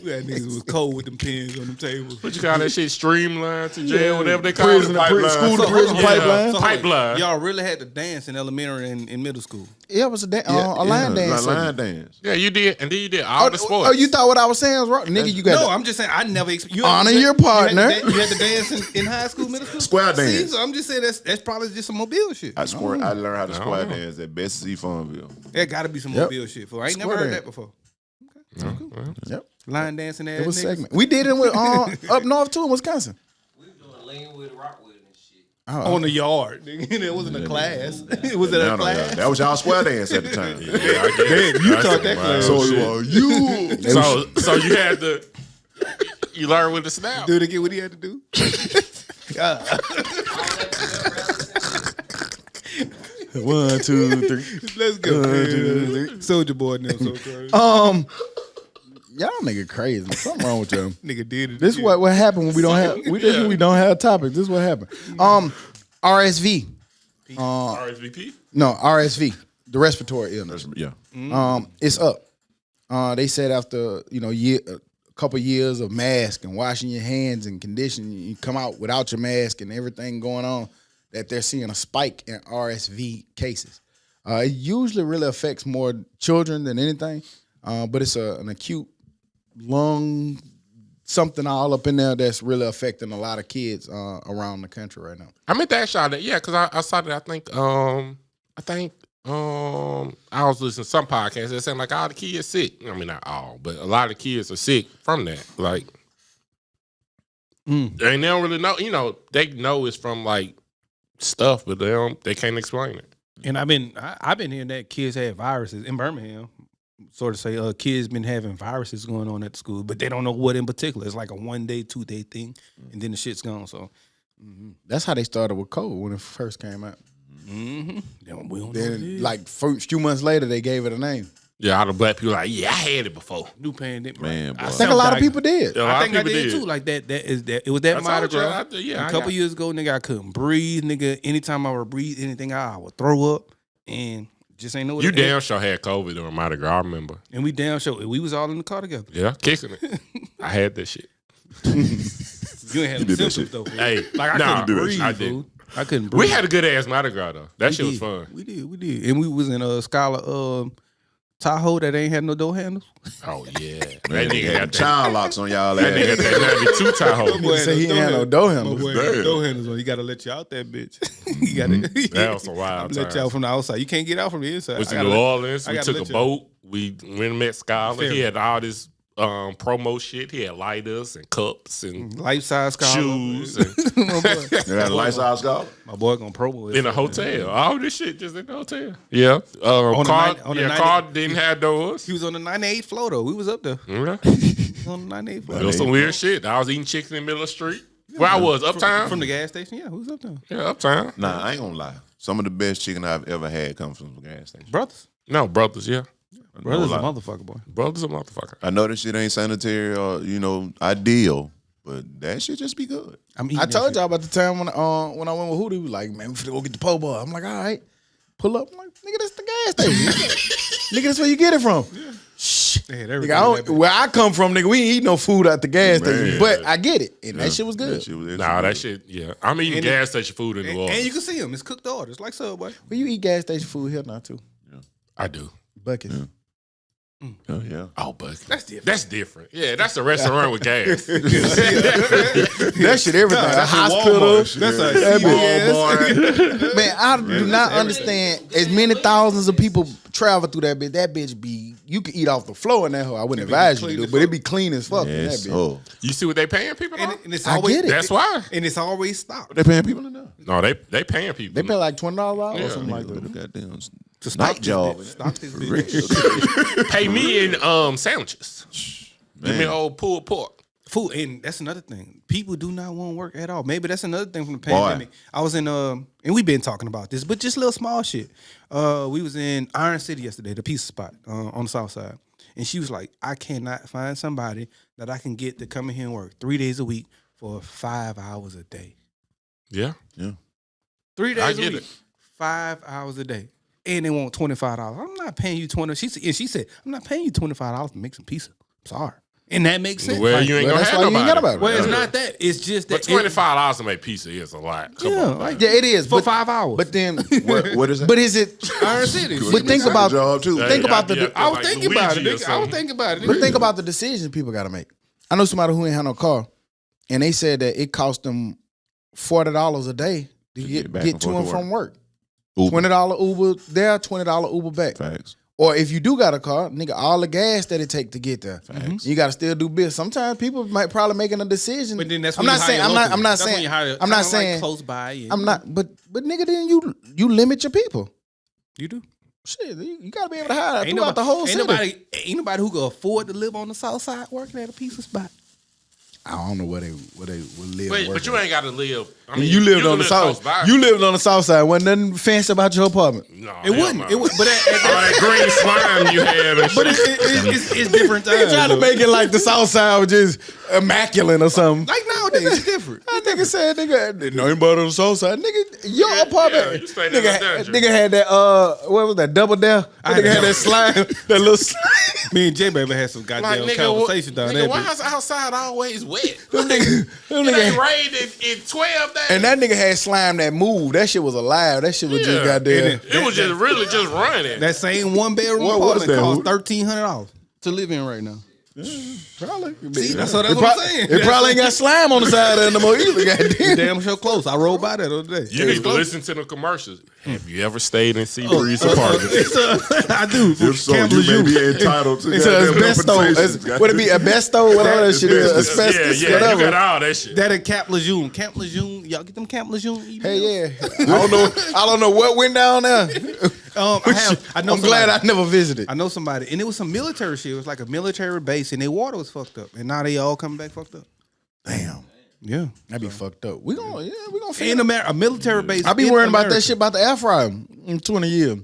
We had niggas was cold with them pens on them tables. What you call that shit? Streamline to jail, whatever they call it. Prison, pipeline. school to So, prison hold on. pipeline. So, Pipeline. Y'all really had to dance in elementary and in middle school. Yeah, it was a line dance. Line segment. dance. Yeah, you did, and then you did all the sports. Oh, you thought what I was saying was wrong? Nigga, you got No, to- I'm just saying I never you Honor had to- your partner. You had to dance in high school, middle school. Square See, dance. so I'm just saying that's probably just some mobile shit. I learned how to square know. dance at Bessie Farmville. There got to be some Yep. mobile shit for. I ain't Square never heard dance. that before. Yep. Line dancing ass It was niggas. segment. We did it with up north too in Wisconsin. We were doing lean with, rock with, and shit. On the yard, nigga. It wasn't a class. It was in No, a class. that was y'all square dance at the time. You taught that class. So you. So you had to. You learned with the snap. Do it again. What he had to do? God. 1, 2, 3. Let's go. Man. Soldier boy now so crazy. Y'all nigga crazy. Something wrong with y'all. Nigga did it. This is what happened when we don't have we don't have topics. This is what happened. RSV. RSVP. No, RSV. The respiratory illness. Yeah. It's up. They said after a couple years of mask and washing your hands and conditioning, you come out without your mask and everything going on, that they're seeing a spike in RSV cases. It usually really affects more children than anything, but it's an acute lung something all up in there that's really affecting a lot of kids around the country right now. I meant to ask y'all that. Yeah, because I saw that. I think I was listening to some podcasts that saying like all the kids sick. I mean, not all, but a lot of the kids are sick from that. Like, and they don't really know. You know, they know it's from like stuff, but they can't explain it. And I've been hearing that kids have viruses in Birmingham. Sort of say kids been having viruses going on at the school, but they don't know what in particular. It's like a 1-day, 2-day thing, and then the shit's gone. So That's how they started with COVID when it first came out. we don't know what it Then, is. like, few months later, they gave it a name. Yeah, all the black people like, yeah, I had it before. New pandemic. Man, boy. I think a lot of people did. Yeah, a lot I of think I people did too. Like that it was that I Mardi told you, Gras. yeah, A couple years ago, nigga, I couldn't breathe, nigga. Anytime I would breathe anything out, I would throw up and just ain't know what You it damn sure had COVID during Mardi Gras, I remember. And we damn sure we was all in the car together. Yeah, kicking it. I had that shit. You ain't had did no that symptoms shit. though. Fool. Hey, Like I nah, couldn't breathe, I did. fool. I couldn't breathe. We had a good ass Mardi Gras though. That shit was fun. We did. And we was in a Scholar Tahoe that ain't had no door handles. Oh yeah, that Man, nigga had got that. child locks on y'all That nigga ass. got that 92 Tahoe. Boy, say he ain't had no door My handles. boy had door handles on. You gotta let you out that bitch. You gotta That was some wild let you out times. from the outside. You can't get out from the inside. Was I in New gotta let- Orleans. I We gotta took let a you- boat. We went and met Scholar. Fair. He had all this promo shit. He had lighters and cups and Life size Scholar. shoes and My boy. They got a lifestyle scholar. My boy gonna promo it. in a hotel. All this shit just in the hotel. Yeah. On the Car, nine- on the yeah, 90 car didn't have doors. He was on the 98th floor though. We was up there. Yeah. He was on the 98th floor. It was some weird shit. I was eating chicken in the middle of the street. Where I was, uptown. From the gas station. Yeah, we was up there. Yeah, uptown. Nah, I ain't gonna lie. Some of the best chicken I've ever had comes from the gas station. Brothers. No, brothers, yeah. Brothers No a lie. motherfucker, boy. Brothers a motherfucker. I know this shit ain't sanitary or ideal, but that shit just be good. I'm eating I that told shit. y'all about the time when I went with Huely, we was like, man, we finna go get the po' bar. I'm like, all right, pull up. I'm like, nigga, that's the gas station. Nigga, that's where you get it from. Shh. They had Nigga, everything I in don't, that where I come from, nigga, we ain't eat no food at the gas Man. station, but I get it, and that shit was good. That shit was Nah, that shit, yeah. I'm eating gas station food in New And Orleans. you can see them. It's cooked orders like Subway. Well, you eat gas station food here now too. I do. Buckets. Oh yeah. Oh, but That's different. that's different. Yeah, that's a restaurant with gas. That shit, everything. A that's a hospital. Walmart. That's a CVS. Man, I do not understand. As many thousands of people travel through that bitch. That bitch be. You can eat off the floor in that hole. I wouldn't advise you to clean do it, as but it fuck. be clean as fuck in that Yes. bitch. Oh, You see what they paying people? And, on? and it's I always get it. That's why. and it's always stopped. they paying people in there. No, they paying people. They pay like $20 or Yeah. something like that. Goddamn To stop night this job. bitch. Stop this bitch. Pay me in sandwiches. Give me Man. an old pulled pork. Food, and that's another thing. People do not want to work at all. Maybe that's another thing from the Boy. pandemic. I was in and we've been talking about this, but just little small shit. We was in Iron City yesterday, the pizza spot on the south side. And she was like, I cannot find somebody that I can get to come in here and work 3 days a week for 5 hours a day. Yeah. 3 days I a get week, it. 5 hours a day. And they want $25. I'm not paying you $20. She said, I'm not paying you $25 to make some pizza. I'm sorry. And that makes sense. Well, Like, you ain't Well, gonna that's have why you ain't nobody. got about it. well, it's not that. It's just But that. $25 to make pizza is a lot. Come Yeah, on, like- Yeah, it is. For but, 5 hours. But then, What is that? but is it? Iron City. But think about. job too. Yeah, Think yeah, about the. yeah. I was Like thinking about it. Luigi or nigga. I was something. thinking about it. But nigga. think about the decisions people got to make. I know somebody who ain't had no car, and they said that it cost them $40 a day to get back get and to forth and to from work. Uber. $20 Uber there, $20 Uber back. Facts. Or if you do got a car, nigga, all the gas that it take to get there, you got to still do business. Sometimes people might probably making a decision. But then that's I'm when not you saying. hire I'm not. local. I'm not That's when saying. you hire I'm kinda not like saying. close by. And I'm not. But nigga, then you limit your people. You do. Shit, you got to be able to hire Ain't throughout the whole ain't city. ain't nobody who can afford to live on the south side working at a pizza spot. I don't know where they would live. Wait, and work but you at. ain't got to live. I And mean, you lived can on the live south. close by. You lived on the south side. Wasn't nothing fancy about your apartment. No, It wouldn't. It would. But All that green slime you had and But shit. it's different times. They trying to though. make it like the south side was just immaculate or something. Like nowadays, it's different. That nigga said, nigga, no anybody on the south side. Nigga, your Yeah, apartment. yeah, you stayed in nigga, the dungeon. nigga had that, what was that, double down? That nigga had that slime, that little slime. Me and J Baby had some Like, goddamn nigga, conversation down nigga, there. why bitch. is outside always wet? Them nigga, It ain't rained in 12 days. and that nigga had slime that moved. That shit was alive. That shit was just goddamn. It was just really just running. That same one bedroom What was apartment that? cost $1,300 to live in right now. Probably. See, that's what It I'm prob- saying. It probably ain't got slime on the side of it no more either. Goddamn. Damn sure close. I rode by that the other day. You need to listen to the commercials. Have you ever stayed in Seabreeze apartment? I do. If so, Campbell you may June. be entitled to It's goddamn asbesto. compensation. Would it be asbesto? Whatever that shit is. Asbestos. Yeah, you Whatever. got all that shit. That at Camp Lejeune. Camp Lejeune. Y'all get them Camp Lejeune emails? Hey, yeah. I don't know what went down there. I know I'm glad somebody. I never visited. I know somebody, and it was some military shit. It was like a military base, and their water was fucked up, and now they all coming back fucked up. Damn. Yeah, That'd be fucked up. We gonna in figure it out. a military base. I be in worrying about that America. shit about the air fryer in 20 years.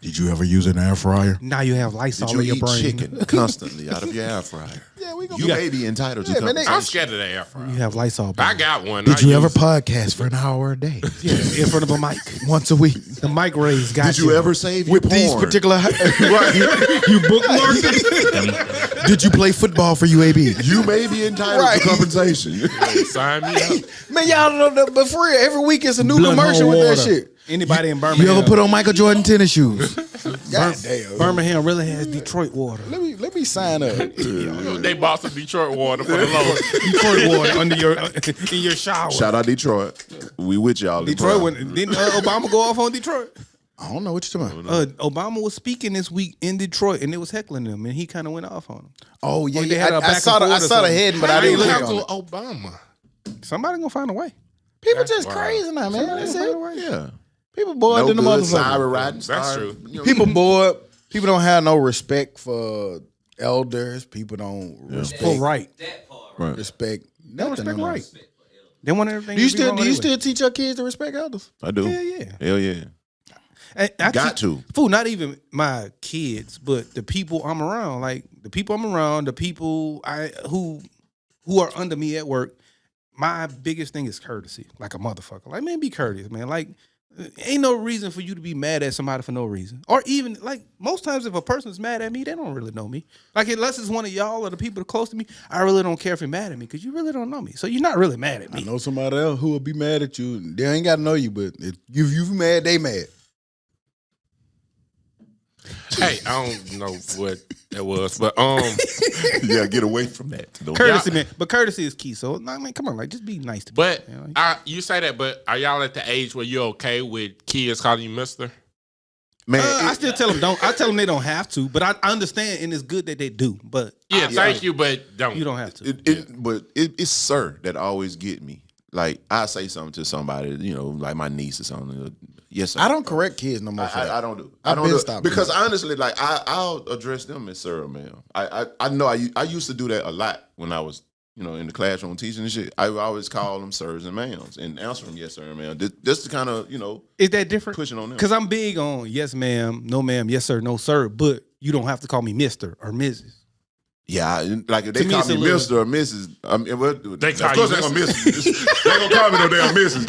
Did you ever use an air fryer? Now you have Lysol Did you in your eat brain. chicken constantly out of your air fryer? Yeah, we gonna You may be entitled to man, compensation. I'm scared of the air fryer. You have Lysol. I got one. Did I you ever use it. podcast for an hour a day? Yeah, in front of a mic. Once a week? The mic raise got Did you ever save your With these porn? particular Right. You bookmarked it? Dummy. Did you play football for UAB? You may be entitled Right. to compensation. Hey, sign me up. Man, y'all don't know that, but for real, every week it's a new Blood commercial whole with that water. shit. Anybody in You Birmingham? ever put on Michael Jordan tennis shoes? God damn. Birmingham really has Detroit water. Let me sign up. They bought some Detroit water for the low. Detroit water under your in your shower. Shout out Detroit. We with y'all. in Detroit. Brown. Didn't Obama go off on Detroit? I don't know what you're talking about. Obama was speaking this week in Detroit, and it was heckling them, and he kind of went off on them. Oh yeah, Or they yeah. had a I back saw and the forth or something. heading, but I How didn't you click look on to it. Obama? Somebody gonna find a way. People That's just wild. crazy now, man. That's Somebody it. gonna find a way. Yeah. People bored No than the good motherfucker. cyber riding. That's star. true. You know, People bored. People don't have no respect for elders. People don't respect For right. That part. Right. respect They don't nothing. respect no more. right. They want everything. Do you to be wrong still anyway. teach your kids to respect elders? I do. Yeah, yeah. Hell yeah. I Got to. Fool, not even my kids, but the people I'm around. Like the people I'm around, the people who are under me at work. My biggest thing is courtesy, like a motherfucker. Like, man, be courteous, man. Like, ain't no reason for you to be mad at somebody for no reason. Or even, like, most times if a person's mad at me, they don't really know me. Like, unless it's one of y'all or the people close to me, I really don't care if you're mad at me because you really don't know me. So you're not really mad at I me. know somebody else who will be mad at you. They ain't got to know you, but if you mad, they mad. Hey, I don't know what that was, but Yeah, get away from that. Don't- Courtesy, man. But courtesy is key. So, I mean, come on, like, just be nice to but people. You know? you say that, but are y'all at the age where you're okay with kids calling you Mister? Man, I still tell them don't. I tell them they don't have to, but I understand and it's good that they do. But Yeah, thank you, but don't. you don't have to. But it's sir that always get me. Like I say something to somebody, you know, like my niece or something. Yes, sir. I don't correct kids no more. For that. I don't do. I've I don't been do stopping because that. honestly, like I'll address them as sir, man. I know I used to do that a lot when I was, you know, in the classroom teaching and shit. I would always call them sirs and ma'ams and answer them yes sir and ma'am. Just to kind of, you know, Is that different? pushing on them. Because I'm big on yes, ma'am, no, ma'am, yes, sir, no, sir. But you don't have to call me Mister or Mrs. Yeah, like if they me, call it's me a little- Mr. or Mrs. I mean, They of call course you they gonna miss me. They gonna call me no damn Mrs.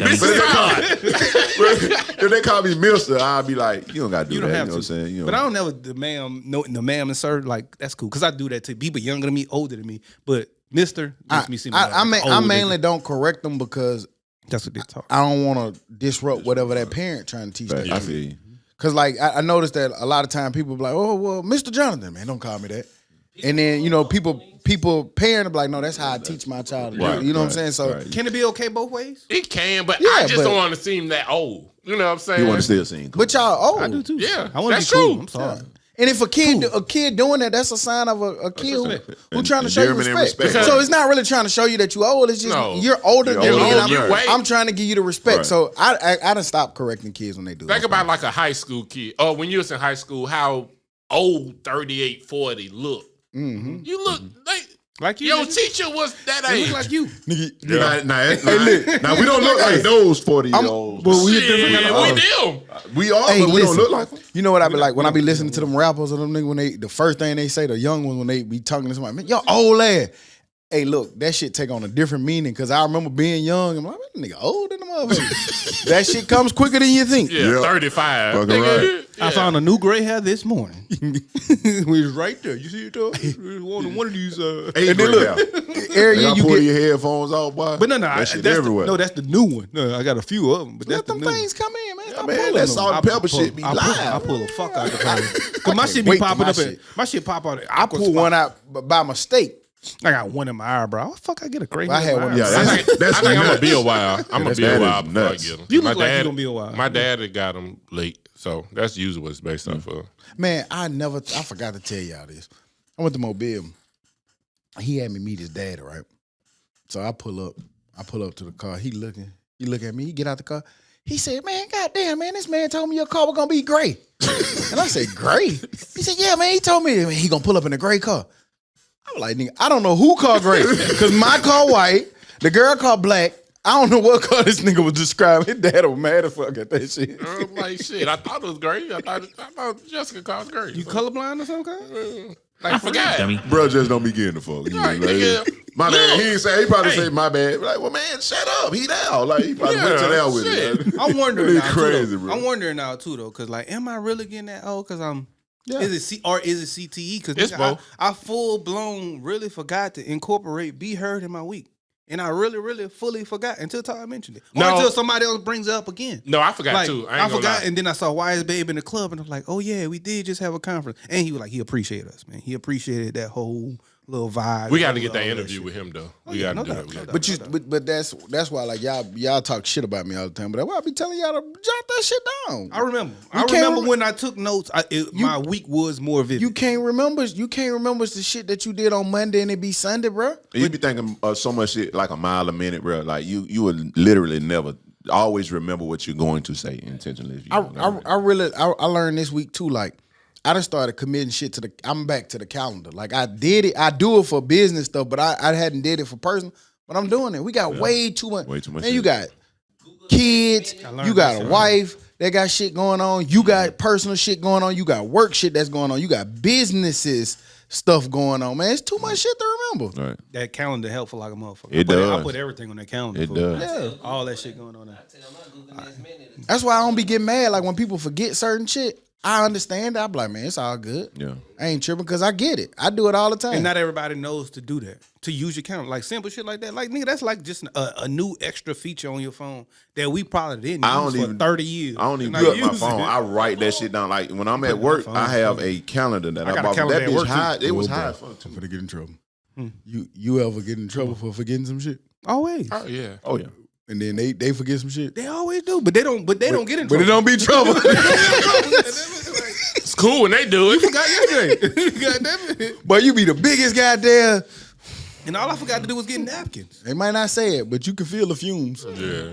But if they call me Mr., I'll be like, you don't gotta do You that. don't have You know what to. I'm saying? You know, But I don't never the ma'am, no, the ma'am and sir. Like that's cool because I do that to people younger than me, older than me. But Mister makes me seem like I mainly don't correct them because that's what they talk. I don't want to disrupt whatever that parent trying to teach Right, them. I feel you. Because like I noticed that a lot of time people be like, oh well, Mr. Jonathan, man, don't call me that. And then you know people parent be like, no, that's how I teach my child. To do it. Right, You know what I'm right, saying? So right. Can it be okay both ways? It can, but Yeah, I just but- don't want to seem that old. You know what I'm saying? You want to still sing? but y'all old. I do too. Yeah, I want to be that's cool. true. I'm sorry. And if a kid doing that, that's a sign of a kid who And- trying to and show you German and respect. respect. So it's not really trying to show you that you old. It's just No. you're older than You're me. older, And you're right. I'm trying to give you the respect. Right. So I done stopped correcting kids when they do. Think that. about like a high school kid. Oh, when you was in high school, how old 38, 40 look. Mm-hmm. You look Like you, your nigga. teacher was that They age. look like you. Now we don't look like those 40-year-olds. But we a Shit, different kind of we old. them. We are, Hey, but we listen. don't look like them. You know what I be like when I be listening to them rappers or them niggas when they the first thing they say, the young ones when they be talking to somebody, man, yo, old ass. Hey, look, that shit take on a different meaning because I remember being young. I'm like, man, nigga, old than the motherfucker. That shit comes quicker than you think. Yeah, Yeah. 35. Fucking Nigga, right. I found a new gray hair this morning. We was right there. You see it though? One of these. Hey, And then look, every year you you pull get your headphones off, boy. But no, that shit that's everywhere. no, that's the new one. No, I got a few of them, but that's let the them new things come in, man. Stop man, pulling that them. salt and pepper shit be I live. pull the fuck out the phone. Cause my shit be wait for popping my up. shit. My shit pop out. I pulled one out by mistake. I got one in my eyebrow. What the fuck? I get a gray I hair had in my one. Yeah, eyebrow? that's, I think that's I'm gonna nuts. be a while. I'm gonna be a that while is before I nuts. get them. You look like you gonna be a while. My dad got them late, so that's usually what it's based off of. Man, I forgot to tell y'all this. I went to Mobile. He had me meet his dad, right? So I pull up to the car. He look at me. He get out the car. He said, man, goddamn, man, this man told me your car was gonna be gray. And I said, gray? He said, yeah, man, he told me he gonna pull up in a gray car. I'm like, nigga, I don't know who car gray. Cause my car white, the girl car black. I don't know what color this nigga was describing. His dad was mad as fuck at that shit. I'm like, shit, I thought it was great. I thought Jessica called it great. You colorblind or something? I forgot. Dummy. Bro, just don't be getting the fuck. You Right, know, like, nigga. my bad. He ain't say. He probably Hey. say my bad. Like, well, man, shut up. He down. Like he probably went to that with shit. it. I'm wondering It's now crazy, too, bro. though. I'm wondering now too though, cause like, am I really getting that old? Cause I'm. Yeah. Is it is it CTE? Cause It's nigga, both. I full blown really forgot to incorporate "be heard" in my week, and I really fully forgot until Todd mentioned it, or No. until somebody else brings it up again. No, I forgot Like, too. I I ain't gonna forgot, lie. and then I saw Wise Babe in the club, and I was like, "Oh yeah, we did just have a conference." And he was like, he appreciated us, man. He appreciated that whole little vibe. We got to get that all interview shit. with him though. Oh, We yeah, got to no do doubt, that. no doubt. But but that's why like y'all talk shit about me all the time. But that's why I be telling y'all to jot that shit down. I remember. You I can't remember rem- when I took notes. My week was more vivid. You can't remember the shit that you did on Monday and it be Sunday, bro. You be thinking so much shit like a mile a minute, bro. Like you would literally never always remember what you're going to say intentionally. If you I learned this week too. Like I done started committing shit to I'm back to the calendar. Like I did it. I do it for business stuff, but I hadn't did it for personal. But I'm doing it. We got way too much. Way too much Man, shit. you got kids. learned You got that a shit. wife that got shit going on. You got personal shit going on. You got work shit that's going on. You got businesses stuff going on. Man, it's too much shit to remember. right. That calendar helpful like a motherfucker. It I does. put everything on that calendar. It for does. Yeah. all that shit going on there. Tell them I'm Googling this minute. That's why I don't be getting mad. Like when people forget certain shit, I understand that. I'm like, man, it's all good. Yeah. I ain't tripping because I get it. I do it all the time. And not everybody knows to do that. To use your calendar, like simple shit like that. Like nigga, that's like just a new extra feature on your phone that we probably didn't I use don't for even- 30 years. I don't even Not put my using phone. it. I write that shit down. Like when I'm at work, phone. I have a calendar that I I got a bought. calendar That at work, bitch too. high. It was Oh, high bro. fun too. I'm finna get in trouble. You ever get in trouble for forgetting some shit? Always. Oh yeah. Oh yeah. And then they forget some shit? They always do, but they don't get in But trouble. it don't be trouble. It's cool when they do it. Forgot yesterday. God damn it. But you be the biggest goddamn. And all I forgot to do was get napkins. They might not say it, but you can feel the fumes. Yeah.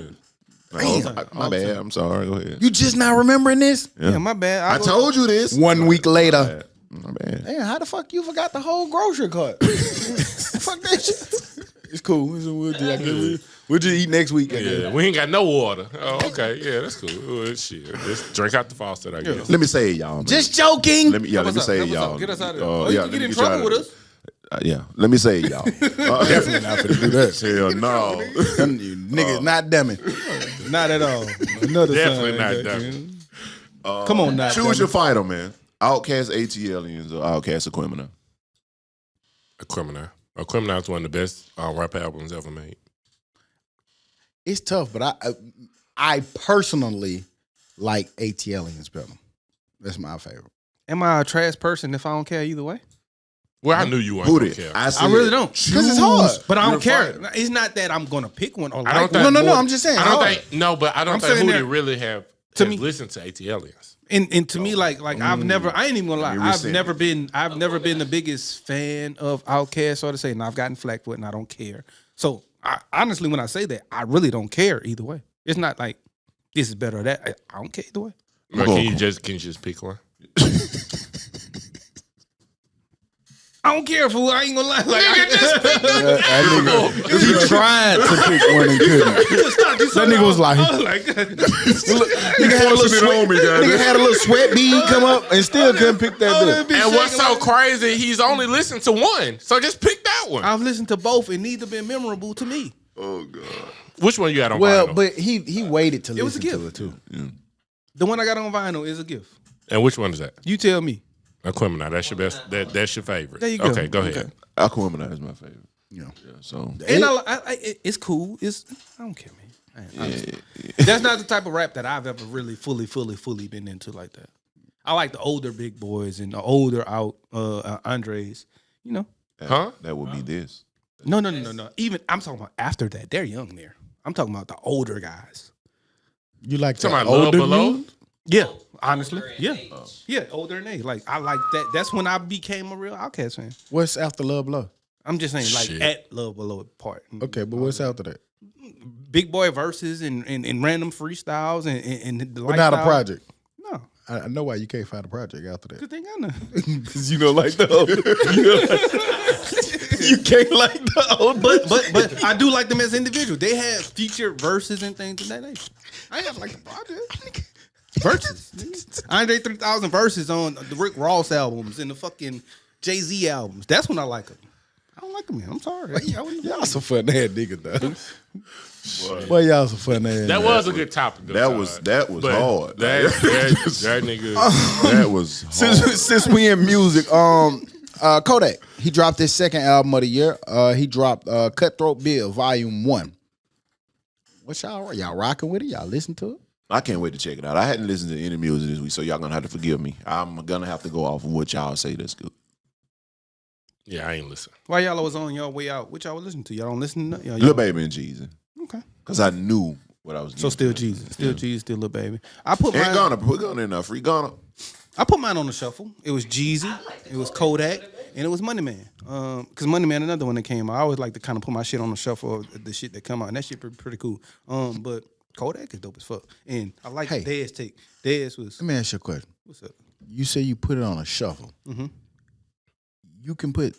My bad. I'm sorry. Go ahead. You just not remembering this? Yeah, my bad. I told you this. 1 week later. My bad. Damn, how the fuck you forgot the whole grocery cart? Fuck that shit. It's cool. We'll just eat next week. I guess. Yeah, we ain't got no water. Oh, okay. Yeah, that's cool. Oh, shit. Just drink out the faucet, I guess. Let me say it, y'all. Man. Just joking. let me say it, y'all. Get us out of there. Uh, You yeah, can let get me in get trouble y'all with out us. Yeah, let me say it, y'all. Definitely not finna do that. Hell no. You niggas not dummy. Not at all. Another Definitely sign, not goddamn. dummy. Come on now. Choose your fighter, man. Outcast ATLians or Outcast Aquemini. Aquemini is one of the best rap albums ever made. It's tough, but I personally like ATLians better. That's my favorite. Am I a trash person if I don't care either way? Well, I knew you weren't Who gonna did? care. I really don't. Because it's hard. But I You're don't care. fighting. It's not that I'm gonna pick one or I don't like think- one. No, more- I'm just saying. I don't hard. think I don't I'm think saying Huely that- really have to has me- listened to ATLians. And to me, like I've never. I ain't even gonna lie. You I've resent never it. been. I've never been the biggest fan of Outkast, so to say. And I've gotten flack for it, and I don't care. So honestly, when I say that, I really don't care either way. It's not like this is better or that. I don't care either way. But can you just pick one? I don't care, fool. I ain't gonna lie. Like, He tried to pick one and couldn't. That nigga was like, nigga had a little sweat, nigga had a little sweat bead come up and still couldn't pick that bitch. And what's so crazy, he's only listened to one. So just pick that one. I've listened to both, and neither been memorable to me. Oh God. Which one you got on Well, vinyl? but he waited to It was a listen to gift. it too. The one I got on vinyl is a gift. And which one is that? You tell me. Aquemini. That's your best. That's your favorite. There you go. Okay, go ahead. Okay. Aquemini is my favorite. Yeah. So And it's cool. I don't care, man. Honestly. That's not the type of rap that I've ever really fully been into like that. I like the older big boys and the older Andres. You know, Huh? that would be this. no. Even I'm talking about after that. They're young there. I'm talking about the older guys. You like the Talking about Love older Below? you? Yeah, honestly, Older in yeah, age. yeah, older in age. Like I like that. That's when I became a real Outkast fan. What's after Love Below? I'm just saying, like Shit. at Love Below part. Okay, but what's after that? Big boy verses and random freestyles and the But not a lifestyle. project. No, I know why you can't find a project after that. good thing I know. Because you don't like the other. You can't like the old, But I do like them as individuals. They have featured verses and things of that nature. I have like the project. Verses. Andre 3000 verses on the Rick Ross albums and the fucking Jay-Z albums. That's when I like them. I don't like them, man. I'm sorry. y'all some fun ass nigga though. Boy, y'all some fun ass. That was a good topic. Though, That was But hard. That nigga. That was hard. Since we in music, Kodak, he dropped his second album of the year. He dropped Cutthroat Bill Volume 1. What y'all rocking with it? Y'all listen to it? I can't wait to check it out. I hadn't listened to any music this week, so y'all gonna have to forgive me. I'm gonna have to go off of what y'all say that's good. Yeah, I ain't listen. Why y'all was on y'all way out? What y'all was listening to? Y'all don't listen to y'all. Lil Baby and Jeezy. Okay. Because I knew what I was doing. So still Jesus. Still Jesus, still Lil Baby. I put And mine. Gunna. Put Gunna in there. Free Gunna. I put mine on the shuffle. It was Jeezy, it was Kodak, and it was Money Man. Because Money Man, another one that came out. I always like to kind of put my shit on the shuffle of the shit that come out, and that shit pretty cool. But Kodak is dope as fuck, and I like Dez take. Dez was. Let me ask you a question. What's up? You say you put it on a shuffle. Mm-hmm. You can put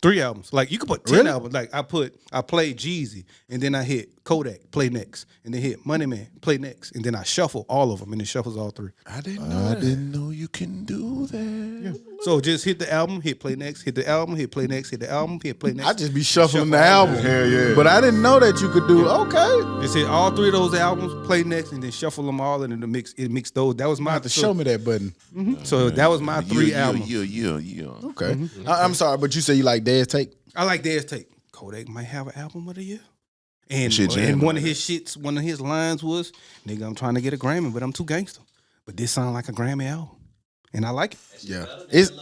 3 albums. Like you could put 10 Really? albums. Like I played Jeezy, and then I hit Kodak, play next, and then hit Money Man, play next, and then I shuffle all of them, and it shuffles all 3. I didn't know you can do that. Yeah. So just hit the album, hit play next, hit the album, hit play next, hit the album, hit play next. I just be shuffling the Shuffle all album. Hell yeah. But I didn't know that you could do okay. Just hit all 3 of those albums, play next, and then shuffle them all, and then it mix those. That was You my have to show me that button. So that was my 3 albums. Yeah. Okay. I'm sorry, but you say you like Dez Take? I like Dez Take. Kodak might have an album of the year. And, Shit jam, one of man. one of his lines was, "Nigga, I'm trying to get a Grammy, but I'm too gangster." But this sound like a Grammy album, and I like it. Yeah. It's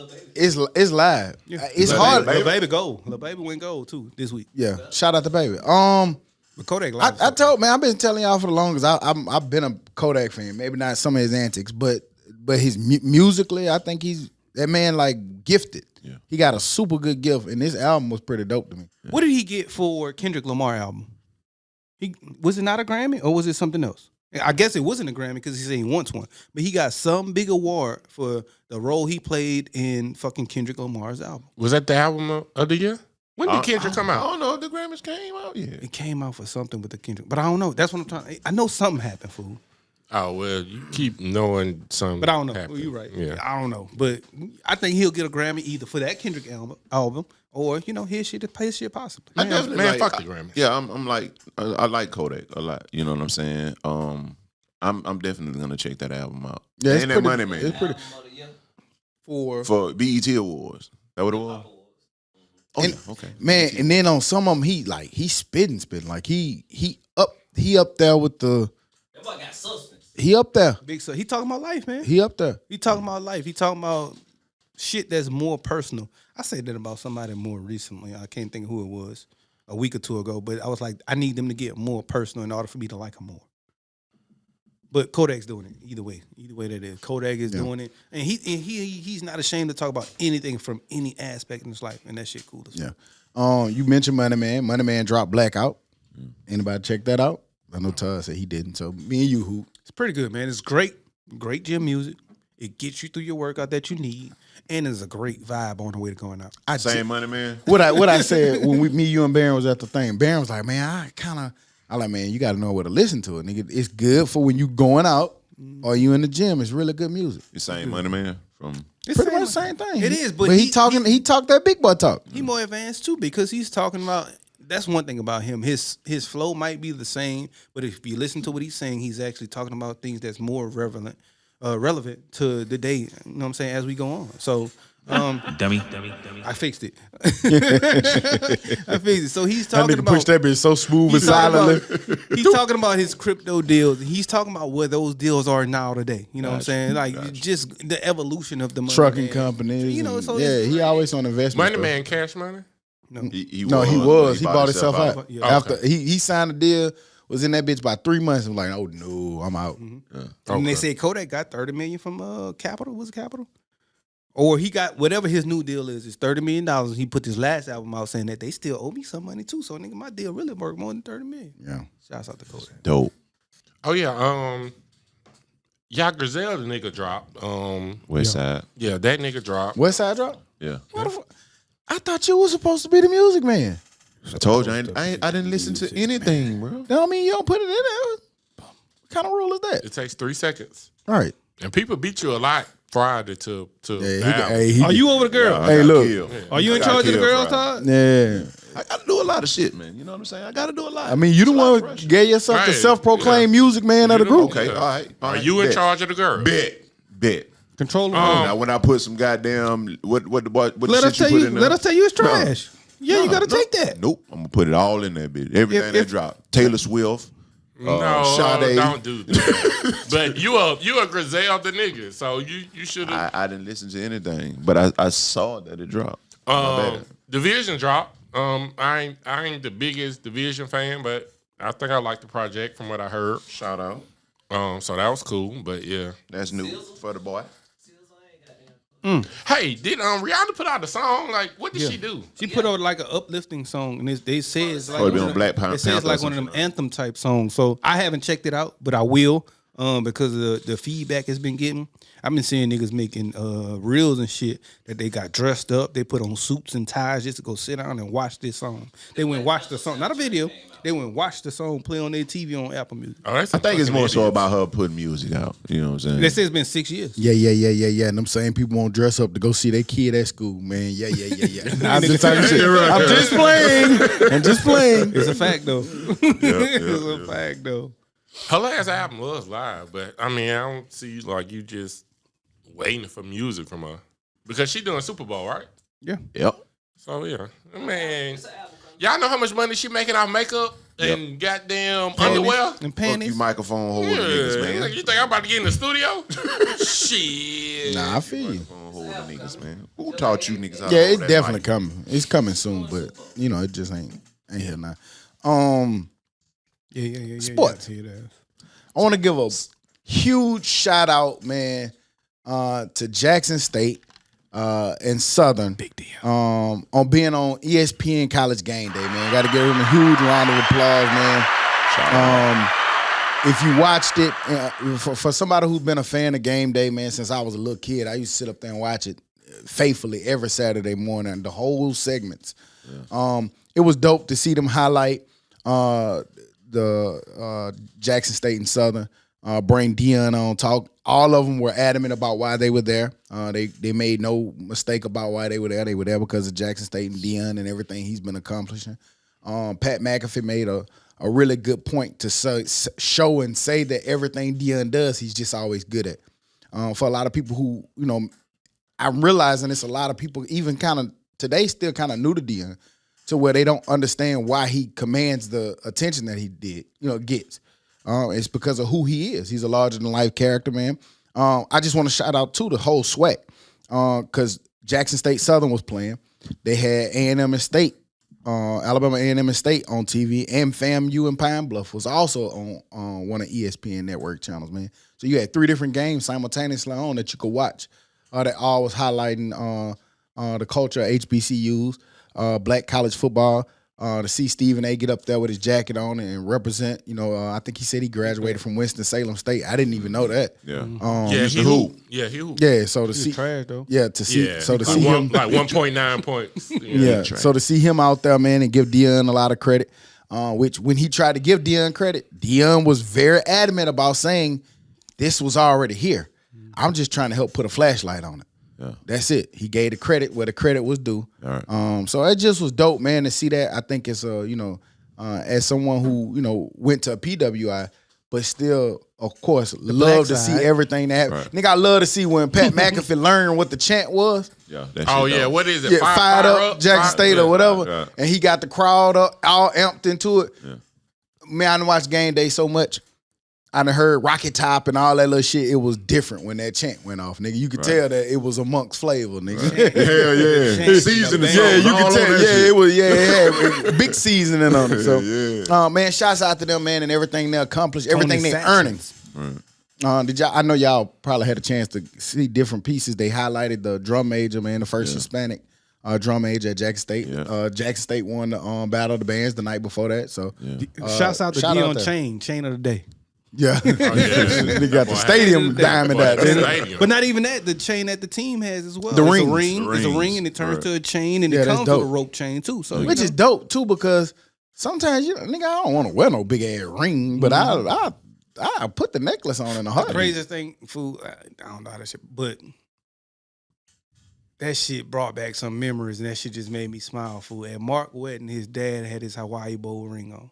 live. Yeah. It's Lil hard. Baby. Lil Baby gold. Lil Baby went gold too this week. Yeah. Shout out to Baby. But Kodak live. I told man, I've been telling y'all for the longest. I've been a Kodak fan. Maybe not some of his antics, but his musically, I think that man like gifted. Yeah. He got a super good gift, and this album was pretty dope to me. What did he get for Kendrick Lamar album? Was it not a Grammy or was it something else? I guess it wasn't a Grammy because he said he wants one. But he got some big award for the role he played in fucking Kendrick Lamar's album. Was that the album of the year? When did Kendrick come I out? don't know if the Grammys came out yet. It came out for something with the Kendrick, but I don't know. That's what I'm trying. I know something happened, fool, Oh well, you keep knowing something. but I don't know. happened. Well, you're right. Yeah. I don't know, but I think he'll get a Grammy either for that Kendrick album or his shit possibly. I definitely man, like, fuck the Grammys. Yeah, I'm like I like Kodak a lot. You know what I'm saying? I'm definitely gonna check that album out. Yeah, it's and that pretty- Money Man it's pretty- Album of the year. For for BET Awards. That what it was? Oh, And- yeah, okay. man, and then on some of them, he spitting. Like he up there with the. That boy got substance. He up there. Big so he talking about life, man. He up there. He talking about life. He talking about shit that's more personal. I said that about somebody more recently. I can't think of who it was a week or 2 ago, but I was like, I need them to get more personal in order for me to like them more. But Kodak's doing it either way. Either way that is, Kodak is doing it, and he's not ashamed to talk about anything from any aspect in his life, and that shit cool as fuck. Yeah. You mentioned Money Man. Money Man dropped Blackout. Anybody check that out? I know Todd said he didn't. So me and you, who? It's pretty good, man. It's great gym music. It gets you through your workout that you need, and it's a great vibe on the way to going out. Same Money Man. What I said when me, you, and Baron was at the thing. Baron was like, man, I like, man, you got to know where to listen to it, nigga. It's good for when you going out or you in the gym. It's really good music. The same Money Man from. It's Pretty much the same thing. It is, but he talked that big boy talk. He more advanced too because he's talking about. That's one thing about him. His flow might be the same, but if you listen to what he's saying, he's actually talking about things that's more relevant to the day. You know what I'm saying? As we go on. So, Dummy. I fixed it. I fixed it. So he's That talking nigga about. pushed that bitch so smooth and He's talking, silently. about, he's talking about his crypto deals. He's talking about where those deals are now today. You know what I'm saying? Like just the evolution of the money Trucking man. companies. You know, and- so yeah, it's- he always on investment. Money stuff. Man, Cash Money. He No, he was. He bought himself out. Yeah. After he signed a deal, was in that bitch by 3 months. I'm like, oh no, I'm out. And they said Kodak got $30 million from Capital. Was it Capital? Or he got whatever his new deal is $30 million. He put his last album out saying that they still owe me some money too. So nigga, my deal really worth more than $30 million. Yeah. Shouts out to Kodak. Dope. Oh yeah. Yeah, Grizel the nigga dropped. West Side. Yeah, that nigga dropped. West Side drop? Yeah. What the fuck? I thought you was supposed to be the music man. I told you I didn't listen to anything, bro. That don't mean you don't put it in there. What kind of rule is that? It takes 3 seconds. All right. And people beat you a lot Friday to now. Are you over the girl? Hey, look. Are you in charge of the girls, Todd? Yeah. I gotta do a lot of shit, man. You know what I'm saying? I gotta do a lot. I mean, you the It's a lot one of who pressure. gave yourself the Right. self-proclaimed music man of the group. Okay, all right. Are you in charge of the girl? Bet. Control the Now when I put some goddamn what the Let shit us tell you put you. in there? Let us tell you it's trash. Yeah, you gotta take that. Nope, I'm gonna put it all in there, bitch. Everything that dropped. Taylor Swift. No, Sade. don't do that. But you a Griselda nigga, so you should have. I didn't listen to anything, but I saw that it dropped. My bad. Division drop. I ain't the biggest Division fan, but I think I like the project from what I heard. Shout out. So that was cool. But yeah, That's new for the boy. hey, did Rihanna put out the song? Like, what did she do? She put out like an uplifting song, and they say it's like Oh, it be one on of Black them- Panther It says like or one of them something. anthem type songs. So I haven't checked it out, but I will because of the feedback it's been getting. I've been seeing niggas making reels and shit that they got dressed up. They put on suits and ties just to go sit down and watch this song. They went and watch the song, not a video. They went and watch the song play on their TV on Apple Music. Oh, that's I think it's fucking more so idiot. about her putting music out. You know what I'm saying? They say it's been 6 years. Yeah. And them same people won't dress up to go see their kid at school, man. Yeah. I'm just talking shit. I'm just playing. It's a fact though. It's a fact though. Her last album was live, but I mean, I don't see like you just waiting for music from her because she doing Super Bowl, right? Yeah. Yep. So yeah, man, y'all know how much money she making off makeup and goddamn underwear. And Fuck you panties. microphone holding niggas, man. You think I'm about to get in the studio? Shit. Nah, I feel you. Microphone holding niggas, man. Who taught you niggas how to Yeah, hold it's that definitely mic? coming. It's coming soon, but you know, it just ain't here now. Yeah. Sports. Yeah, it is. I want to give a huge shout out, man, to Jackson State and Southern. Big deal. On being on ESPN College Game Day, man. Got to give them a huge round of applause, man. If you watched it, for somebody who's been a fan of Game Day, man, since I was a little kid, I used to sit up there and watch it faithfully every Saturday morning, the whole segments. It was dope to see them highlight the Jackson State and Southern, bring Dion on, talk. All of them were adamant about why they were there. They made no mistake about why they were there. They were there because of Jackson State and Dion and everything he's been accomplishing. Pat McAfee made a really good point to show and say that everything Dion does, he's just always good at. For a lot of people who, you know, I'm realizing it's a lot of people even kind of today still kind of new to Dion, to where they don't understand why he commands the attention that he gets. It's because of who he is. He's a larger than life character, man. I just want to shout out to the whole SWAC because Jackson State Southern was playing. They had A&M and State, Alabama A&M and State on TV, and FAMU and Pine Bluff was also on one of ESPN network channels, man. So you had 3 different games simultaneously on that you could watch. That all was highlighting the culture of HBCUs, black college football. To see Stephen A. get up there with his jacket on and represent, I think he said he graduated from Winston-Salem State. I didn't even know that. Yeah. Yeah, he hoop. Yeah, he hoop. Yeah, so to He's see, trash though. yeah, to see, Yeah, so to like see him, like 1.9 points. yeah, so to see him out there, man, and give Dion a lot of credit. Which when he tried to give Dion credit, Dion was very adamant about saying this was already here. I'm just trying to help put a flashlight on it. Yeah. That's it. He gave the credit where the credit was due. All right. So it just was dope, man, to see that. I think it's as someone who, went to a PWI, but still, of course, love to see side. everything that happened. Nigga, I love to see when Pat McAfee learned what the chant was. Yeah. That Oh shit yeah, dope. what is it? Yeah, fired up, Jackson State or whatever. yeah. And he got the crowd up, all amped into it. Yeah. Man, I done watched Game Day so much. I done heard Rocket Top and all that little shit. It was different when that chant went off, nigga. You could tell that it was a monk's flavor, nigga. Yeah. Seasoning. Yeah, you can tell. Yeah, it was. Yeah, big seasoning on it. So, man, shouts out to them, man, and everything they accomplished, everything they earning. Did y'all? I know y'all probably had a chance to see different pieces. They highlighted the drum major, man, the first Hispanic drum major at Jackson State. Yeah. Jackson State won the Battle of the Bands the night before that. So, Shouts out to shout Dion out there. Chain of the day. Yeah, yeah. they got the Boy, stadium that diamond boy out had the there. stadium. But not even that. The chain that the team has as well. The It's rings. a ring. The It's a rings. ring, and it turns Right. to a chain, and Yeah, it that's comes with a dope. rope chain too. So Which is dope too, because sometimes nigga, I don't want to wear no big ass ring, but I put the necklace on in a heartbeat. craziest thing, fool. I don't know how that shit, but that shit brought back some memories, and that shit just made me smile, fool. At Mark wedding, his dad had his Hawaii Bowl ring on.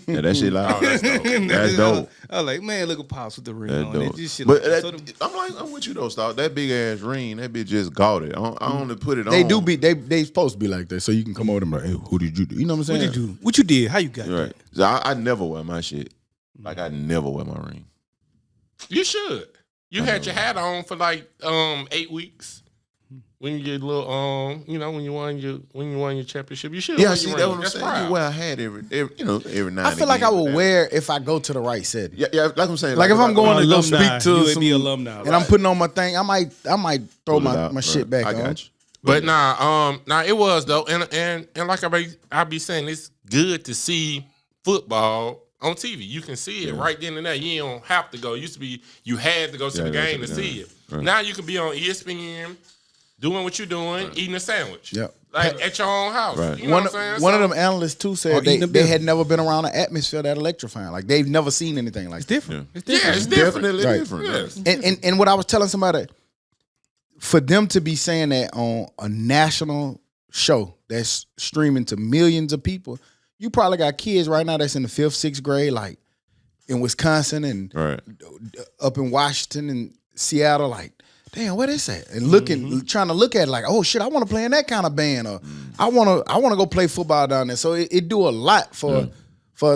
Yeah, that shit loud. Oh, that's dope. That's dope. I was like, man, look at Pops with the ring That's on. dope. It just shit But like that. that, I'm with you though, Star. That big ass ring, that bitch just got it. I only put it on. They do be they supposed to be like that, so you can come over and be like, hey, who did you do? You know what I'm saying? What you do? What you did? How you got Right. that? So I never wear my shit. Like I never wear my ring. You should. You had your hat on for like 8 weeks. When you get a little when you won your championship, you should. Yeah, wear see, your that's ring. what I'm That's saying. proud. You wear a hat every now. I and feel like I again, would but wear if I go to the right setting. Yeah, like I'm saying. Like if I'm going to go Alumni. speak to You would some, be alumni, and I'm putting on my thing, I might throw Pull it my out, shit right. back I on. got you. But it was though, and like I be saying, it's good to see football on TV. You can see it right then and there. You don't have to go. It used to be you had to go to the game to see it. Right. Now you can be on ESPN doing what you're doing, eating a sandwich. Yep. Like at your own house. Right. You know what I'm saying? One So- of them analysts too Or said eating a they beer. had never been around an atmosphere that electrifying. Like they've never seen anything like It's that. different. Yeah. It's different. Yeah, it's different. Definitely Right. different. Yes. And what I was telling somebody, for them to be saying that on a national show that's streaming to millions of people, you probably got kids right now that's in the 5th, 6th grade, like in Wisconsin and Right. up in Washington and Seattle, like, damn, where this at? And looking, trying to look at it like, oh shit, I want to play in that kind of band, or I want to go play football down there. So it do a lot for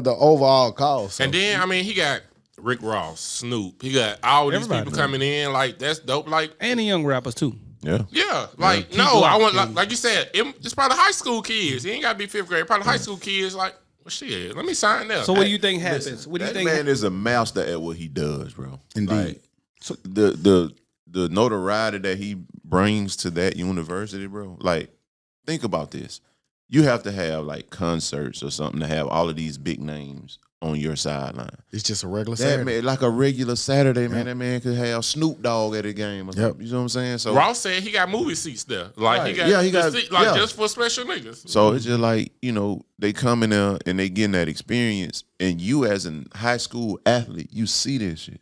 the overall cause. So. And then he got Rick Ross, Snoop. He got all these Everybody. people coming in. Like that's dope. Like And the young rappers too. Yeah. yeah, like no, I want like you said, it's probably high school kids. He ain't got to be 5th grade. Probably high school kids. Like well, shit, let me sign there. So what do you think happens? What do you That think? man is a master at what he does, bro. Indeed. Like, the notoriety that he brings to that university, bro. Like, think about this. You have to have like concerts or something to have all of these big names on your sideline. It's just a regular That Saturday. man, like a regular Saturday, man. That man could have Snoop Dogg at a game or something. You know what I'm saying? So Ross said he got movie seats there. Like he Right. got, Yeah, he the got- seat, like yeah. just for special niggas. So it's just like, they come in there and they getting that experience. And you as a high school athlete, you see this shit.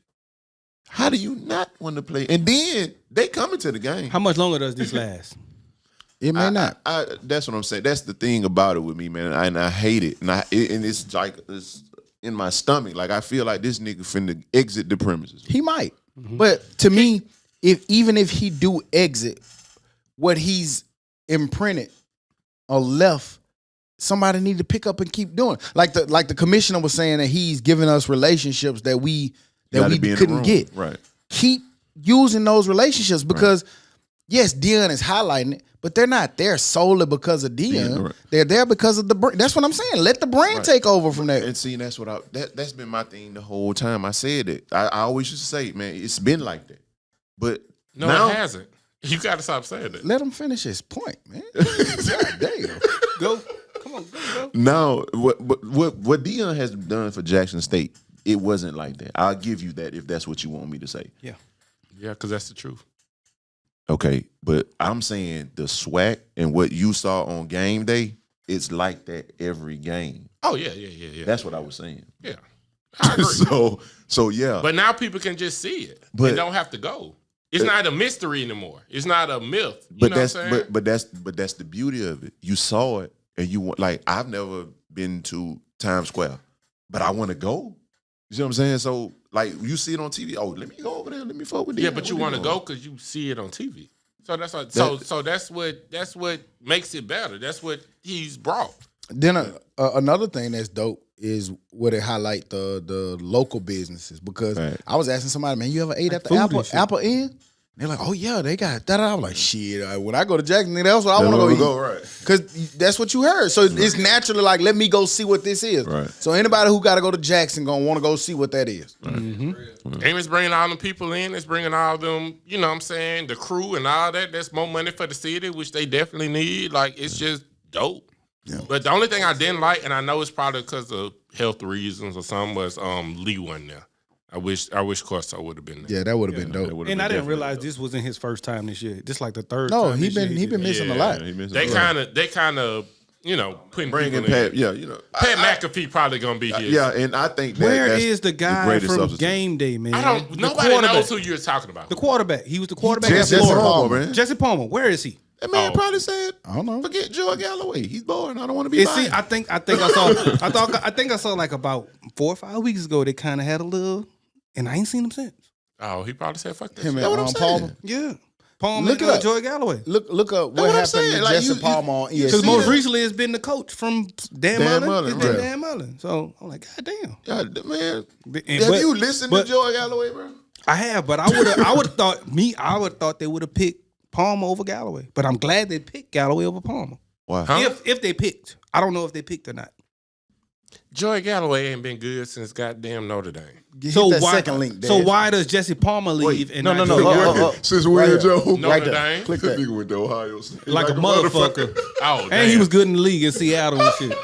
How do you not want to play? And then they coming to the game. How much longer does this last? It may not. That's what I'm saying. That's the thing about it with me, man. And I hate it. And it's like it's in my stomach. Like I feel like this nigga finna exit the premises. He might. But to me, even if he do exit, what he's imprinted or left, somebody need to pick up and keep doing. Like the commissioner was saying that he's giving us relationships that we Gotta be in the couldn't room. get. Right. Keep using those relationships because yes, Dion is highlighting it, but they're not there solely because of Dion. Right. They're there because of the brand. That's what I'm saying. Let the brand take over from there. And see, that's what that's been my thing the whole time. I said it. I always used to say, man, it's been like that. But No, now, it hasn't. You got to stop saying that. Let him finish his point, man. God damn. Go. Come on. Go. now what Dion has done for Jackson State, it wasn't like that. I'll give you that if that's what you want me to say. Yeah. Yeah, because that's the truth. Okay, but I'm saying the swag and what you saw on game day, it's like that every game. Oh yeah. That's what I was saying. Yeah, I agree. So yeah. But now people can just see it But- and don't have to go. It's not a mystery anymore. It's not a myth. You But know that's what I'm saying? but that's the beauty of it. You saw it and you want, like, I've never been to Times Square, but I want to go. You see what I'm saying? So like you see it on TV. Oh, let me go over there. Let me fuck with Yeah, Dion. but you What want to doing? go because you see it on TV. So that's what, That- so that's what makes it better. That's what he's brought. Then another thing that's dope is where they highlight the local businesses because Right. I was asking somebody, man, you ever ate at the food and shit. Apple Inn? They're like, oh yeah, they got that. I'm like, shit. When I go to Jackson, that's what I want to go eat. Go right. Because that's what you heard. So it's naturally like, let me go see what this is. Right. So anybody who got to go to Jackson gonna want to go see what that is. And it's bringing all them people in. It's bringing all them, you know what I'm saying, the crew and all that. That's more money for the city, which they definitely need. Like, it's just dope. Yeah. But the only thing I didn't like, and I know it's probably because of health reasons or something, was Lee wasn't there. I wish Corso would have been there. Yeah, that would have been That dope. would've And been I didn't definitely realize dope. this wasn't his first time this year. This like the third No, time he this year been did missing that. a lot. he missed They a lot. kind of, putting Bringing people in. Pat. Yeah, you know. Pat McAfee probably gonna be here. Yeah, and I think Where that's is the guy greatest from substitute. Game Day, man? I don't. The Nobody quarterback. knows who you're talking about. The quarterback. He was the quarterback Jesse at Florida. Palmer, man. Jesse Palmer. Where is he? That man Oh. probably said, I don't know. forget Joe Galloway. He's boring. I don't want to be And lying. see, I think I saw like about 4 or 5 weeks ago. They kind of had a little, and I ain't seen him since. Oh, he probably said, "Fuck that." Him shit. and what I'm saying. Palmer. Yeah, Palmer. Look and it up. Joy Galloway. Look up what what I'm happened saying. to Like, Jesse you- Palmer on you- ESPN. Because see most that? recently it's been the coach from Dan Dan Mullen. Mullen, It's been right. Dan Mullen. So I'm like, God damn. God, man, And- have but- you listened but- to Joe Galloway, bro? I have, but I would have thought they would have picked Palmer over Galloway. But I'm glad they picked Galloway over Palmer. Wow. Huh? If they picked, I don't know if they picked or not. Joy Galloway ain't been good since goddamn Notre Dame. Hit So that why? second link, So Dad. why does Jesse Palmer leave? and no, not no, Joy no. Galloway? Since Right when, here. Joe? Right Notre there. Dame? Click That that. nigga went to Ohio State. Like a motherfucker. Oh, damn. And he was good in the league in Seattle and shit.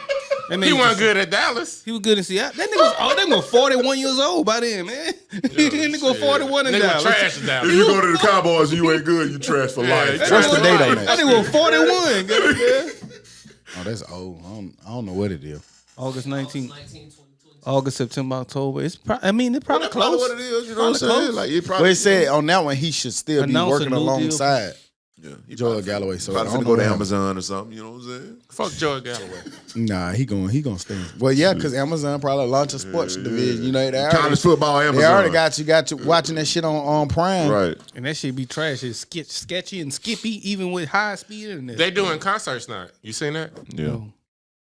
That man He was wasn't just- good at Dallas. He was good in Seattle. That nigga was 41 years old by then, man. That nigga was 41 in Nigga Dallas. was trash in If Dallas. you go to the Cowboys, you ain't good. You trash for Yeah, life. he What's the date on That that? nigga was 41. goddamn. Oh, that's old. I don't know what it is. August 19th. 19, 20, August, September, October. It's it's probably That's close. probably what it is. You know what I'm Probably saying? close. Like it But probably. it said on that one he should still be Announce a working new deal. alongside Yeah, he Joel probably- Galloway. So I Probably don't finna go to know. Amazon or something. You know what I'm saying? Fuck Joy Galloway. Nah, he gonna stay. Well, yeah, because Amazon probably launch a sports division. You know, they College already, football, Amazon. they already got you watching that shit on Prime. right. And that shit be trash. It's sketchy and skippy, even with high speed internet. They doing concerts now. You seen that? Yeah.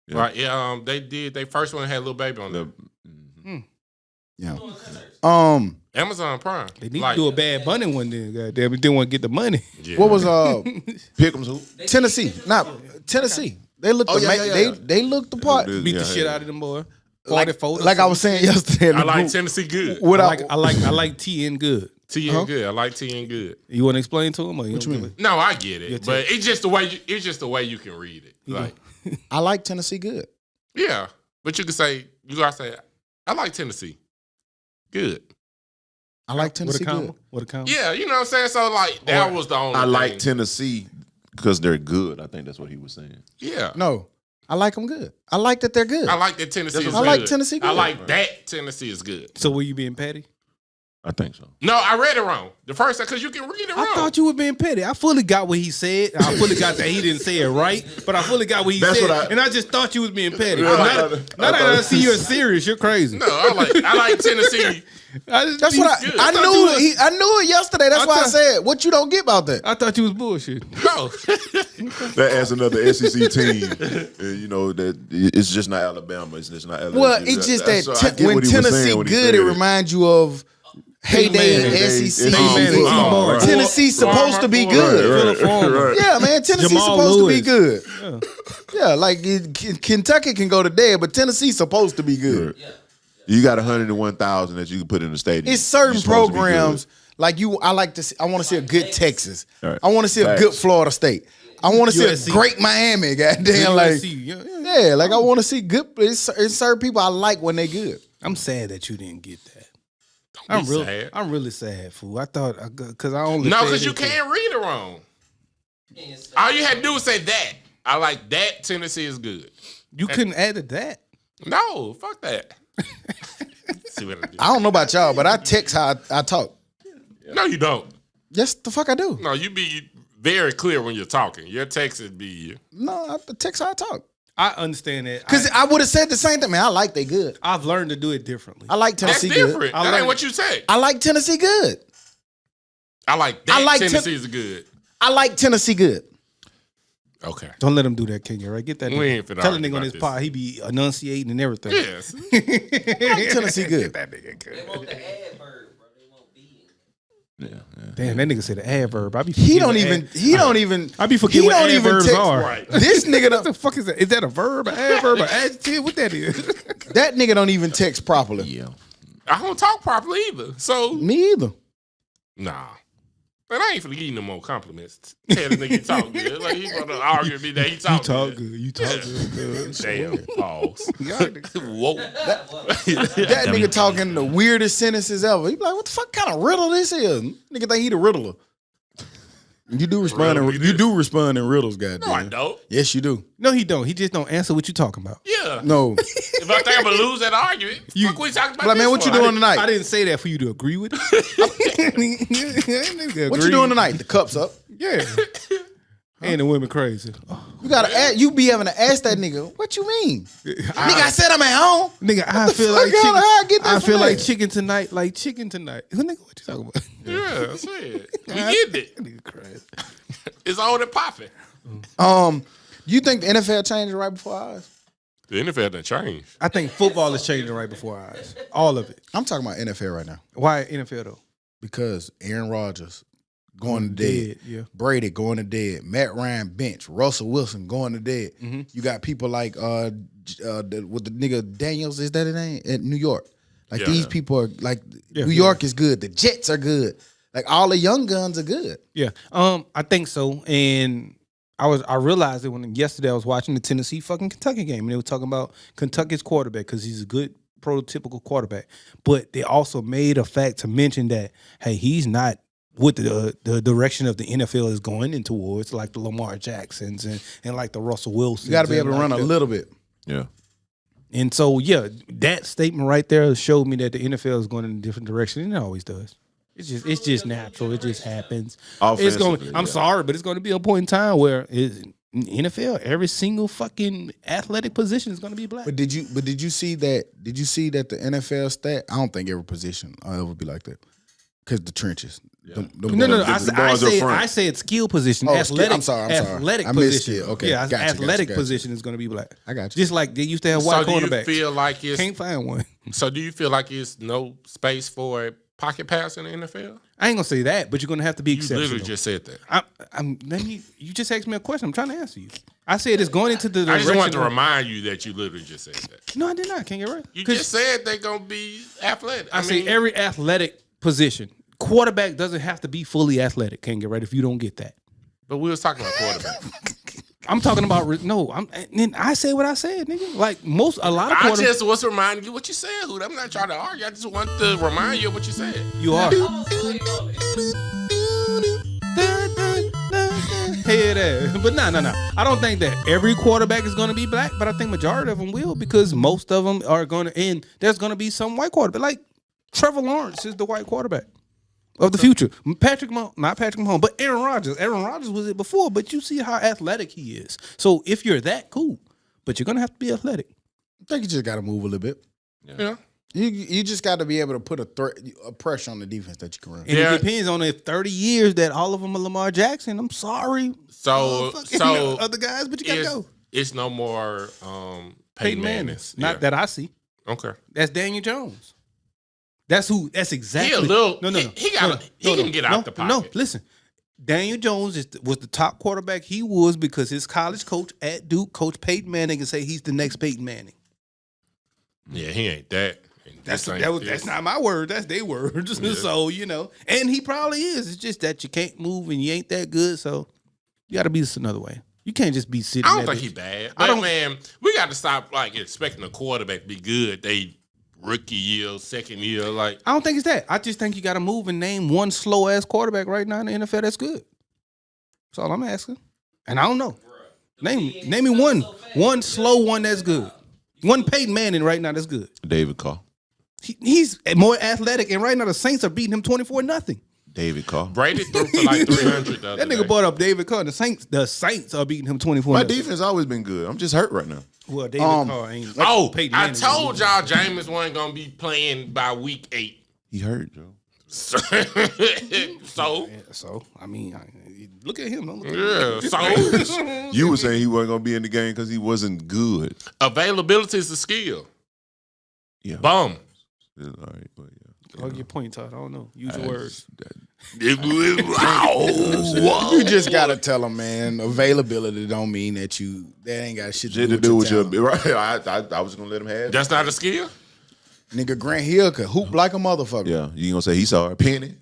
Yeah. Right. Yeah. They did. They first one had Lil Baby on there. Yeah. Amazon Prime. They need Like, to do a Bad Bunny one then. Goddamn, they didn't want to get the money. yeah. What was Pick'em's who? Tennessee? Not Tennessee. They looked Oh, yeah, yeah. they looked the part. Beat the shit out of them boy. 44. Like I was saying yesterday. in I the like group, Tennessee good. what I like TN good. TN good. I like TN good. You want to explain to him? Or what you mean? No, I get it, but it's just the way you can read it. Like, I like Tennessee good. yeah, but you gotta say, I like Tennessee good. I like With Tennessee a comma? good. With a comma? Yeah, you know what I'm saying. So like that was the only. I like thing. Tennessee because they're good. I think that's what he was saying. Yeah, No, I like them good. I like that they're good. I like that Tennessee. Is I like good. Tennessee I good. like that Tennessee is good. So were you being petty? I think so. No, I read it wrong. The first time because you can read it wrong. I thought you were being petty. I fully got what he said. I fully got that he didn't say it right, but I fully got what he That's said. what I- And I just thought you was being petty. Yeah, now I that thought- I see you're serious, you're crazy. No, I like Tennessee. That's what good. I I thought you was- knew. I knew it yesterday. That's I why I thought- said what you don't get about that. I thought you was bullshit. No, That adds another SEC team. And, you know that it's just not Alabama. It's just not LSU. Well, it's just That's- that so I get when what he was Tennessee saying when he good, said it reminds you of heyday Heyday, SEC. SEC football, right. Tennessee's supposed to be Right, good. Phillip Farmer. Yeah, man, Tennessee's Jamal supposed Lewis. to be good. Yeah, like Kentucky can go to dead, but Tennessee's supposed to be good. You got 101,000 that you can put in the stadium. It's certain You're supposed to be good. programs like you. I like to. I want to see a good Texas. Right. I want to see a Facts. good Florida State. I want to see USC. a great Miami. Goddamn, like USC, yeah. yeah, like I want to see good. It's certain people I like when they good. I'm sad that you didn't get that. be sad. I'm really sad, fool. I thought because I only no, said because you it to- can't read it wrong. All you had to do was say that. I like that. Tennessee is good. You couldn't add to that. No, fuck that. See what I do? I don't know about y'all, but I text how I talk. No, you don't. Yes, the fuck I do. No, you be very clear when you're talking. Your text would be No, I text how I talk. I understand that. Because I would have said the same thing. Man, I like they good. I've learned to do it differently. I like that's Tennessee different. good. That ain't what you said. I like Tennessee good. I like that. I like Tennessee is good. I like Tennessee good. Okay. Don't let him do that, Kenya. Right? Get that. We nigga. ain't finna Tell a argue nigga on about his this. pod he be enunciating and everything. Yes. I like Tennessee good. That nigga good. They want the adverb, bro. They want being. Damn, that nigga said the adverb. I be He forgetting don't what even. ad- He don't even. I be forgetting he what don't even adverbs text- are. Right. This nigga What don't, the fuck is that? Is that a verb, an adverb, an adjective? What that is? that nigga don't even text properly. Yeah. I don't talk properly either. So Me either. nah. Man, I ain't finna give you no more compliments. Tell the nigga he talk good. Like, he gonna argue with me that he talk good. You talk good. Damn, pause. Whoa. That nigga talking the weirdest sentences ever. He be like, what the fuck kind of riddle this is? Nigga think he the riddler. You do respond in riddles, goddamn. No, I don't. Yes, you do. No, he don't. He just don't answer what you talking about. Yeah. No. If I think I'm gonna lose that argument, fuck we talking about Like, man, what you doing I tonight? didn't say that for you to agree with it. What you doing tonight? The cup's up. Yeah. And the women crazy. You gotta ask, you be having to ask that nigga, what you mean? Nigga, I said I'm at home. Nigga, I feel fuck like y'all, chicken. how I get that I from feel like there? chicken tonight. Like chicken tonight. Nigga, what you talking about? yeah, that's it. We get it. Nigga crazy. It's on and popping. You think the NFL changed right before our eyes? The NFL done changed. I think football is changing right before our eyes. All of it. I'm talking about NFL right now Why NFL though? because Aaron Rodgers going to dead. Yeah. Brady going to dead. Matt Ryan bench. Russell Wilson going to dead. You got people like with the nigga Daniels, is that his name? At New York. Like Yeah. these people are like Yeah, New York is good. The Jets are good. Like all the young guns are good. Yeah. I think so. And I realized it when yesterday I was watching the Tennessee fucking Kentucky game and they were talking about Kentucky's quarterback because he's a good prototypical quarterback. But they also made a fact to mention that, hey, he's not what the direction of the NFL is going in towards, like the Lamar Jacksons and like the Russell Wilsons. You got to be able to and run like a little bit. Yeah. And so, yeah, that statement right there showed me that the NFL is going in a different direction, and it always does. It's just natural. It just happens. It's going. Offensively, I'm yeah. sorry, but it's going to be a point in time where in NFL, every single fucking athletic position is going to be black. But did you see that? Did you see that the NFL stat? I don't think every position will ever be like that because the trenches. No. the bars up front. I say it's skill position. Oh, athletic. I'm sorry. Athletic I missed position. skill. Okay, Yeah, gotcha, athletic gotcha. position is going to be black. I got you. Just like they used to have So white do you cornerbacks. feel like it's Can't find one. so do you feel like it's no space for a pocket pass in the NFL? I ain't gonna say that, but you're gonna have to be You exceptional. literally just said that. You just asked me a question. I'm trying to answer you. I said it's going into the I direction. just wanted to of- remind you that you literally just said that. No, I did not. Can't get right. You 'Cause just said they're gonna be athletic. I say every athletic position. Quarterback doesn't have to be fully athletic. Can't get right if you don't get that. but we was talking about quarterback. I'm talking about I say what I said, nigga. Like a lot of I quarterbacks. just was reminding you what you said, Hood. I'm not trying to argue. I just want to remind you of what you said. You are. Hear that. But no. I don't think that every quarterback is going to be black, but I think majority of them will because most of them are going to, and there's going to be some white quarterback. Like Trevor Lawrence is the white quarterback of the future. Not Patrick Mahomes, but Aaron Rodgers. Aaron Rodgers was it before, but you see how athletic he is. So if you're that, cool. But you're going to have to be athletic. I think you just got to move a little bit. Yeah. You just got to be able to put a pressure on the defense that you can run. And Yeah. it depends on if 30 years that all of them are Lamar Jackson. I'm sorry. So Other guys, but you got to go. it's no more Peyton Manning. Not that I see. Okay. That's Daniel Jones. That's exactly. He a little. No. He can get out the pocket. No, listen. Daniel Jones was the top quarterback he was because his college coach at Duke, Coach Peyton Manning, can say he's the next Peyton Manning. Yeah, he ain't that. And this ain't That's this. not my word. That's their word. So, and he probably is. It's just that you can't move and you ain't that good. So you got to be this another way. You can't just be sitting I don't there. think he's bad. I But don't- man, we got to stop like expecting a quarterback to be good. They rookie year, second year, like I don't think it's that. I just think you got to move and name one slow ass quarterback right now in the NFL that's good. That's all I'm asking. And I don't know. Name me one slow one that's good. One Peyton Manning right now that's good. David Carr. He's more athletic, and right now the Saints are beating him 24-0. David Carr. Brady threw for like 300. The other That nigga day. brought up David Carr. The Saints are beating him 24-0. My defense always been good. I'm just hurt right now. Well, David Carr ain't. Oh, Peyton I Manning told is. y'all Jameis wasn't gonna be playing by week 8. He hurt, Joe. So, So I mean, look at him. Don't look at yeah. So You were saying he wasn't gonna be in the game because he wasn't good. availability is a skill. Yeah. Bum. All right, but yeah. Plug your point, Todd. I don't know. Use your words. You just gotta tell them, man. Availability don't mean that ain't got shit Shit to to do with your talent. right. I was gonna let him have it. That's not a skill. Nigga Grant Hill could hoop like a motherfucker. Yeah, you gonna say he saw a penny?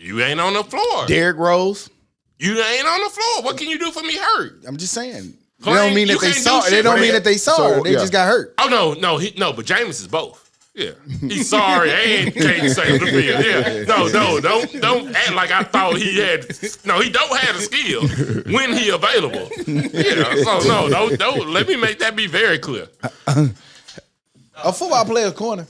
You ain't on the floor. Derrick Rose. You ain't on the floor. What can you do for me hurt? I'm just saying. They Playing, don't mean that you they can't do saw. shit They don't for mean that. that they saw. So, They yeah. just got hurt. Oh no, but James is both. Yeah, he's sorry and can't save the field. Yeah, don't act like I thought he had. No, he don't have the skill when he available. Yeah, so no, don't. Let me make that be very clear. A football player's corner.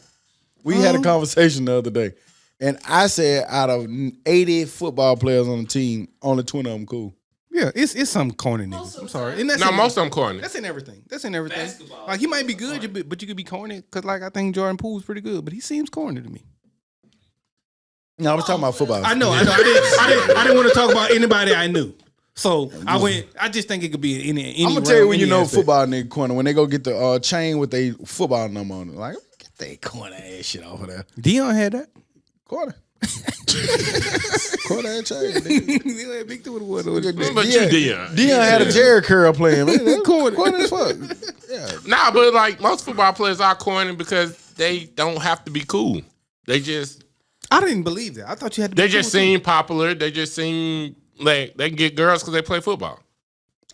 We had a conversation the other day, and I said out of 80 football players on the team, only 20 of them cool. Yeah, it's some corny niggas. I'm sorry. And that's Now in- most of them corny. That's in everything. That's in everything. Basketball. Like, he might be good, but you could be corny. Because, like, I think Jordan Poole's pretty good, but he seems corny to me. No, I was talking about football. I know. I didn't want to talk about anybody I knew. So I just think it could be any I'm gonna tell you when any you know aspect. football nigga corner when they go get the chain with their football number on it. Like, get that corner ass shit off of there. Dion had that. Corner. Corner ass chain. Nigga. Dion had big two with But you Dion. Dion had a Jerry curl playing. Man, that's Corner. corner as fuck. Yeah. Nah, but like most football players are corny because they don't have to be cool. They just I didn't believe that. I thought you had to be they just cool, too. seem popular. They just seem like they can get girls because they play football.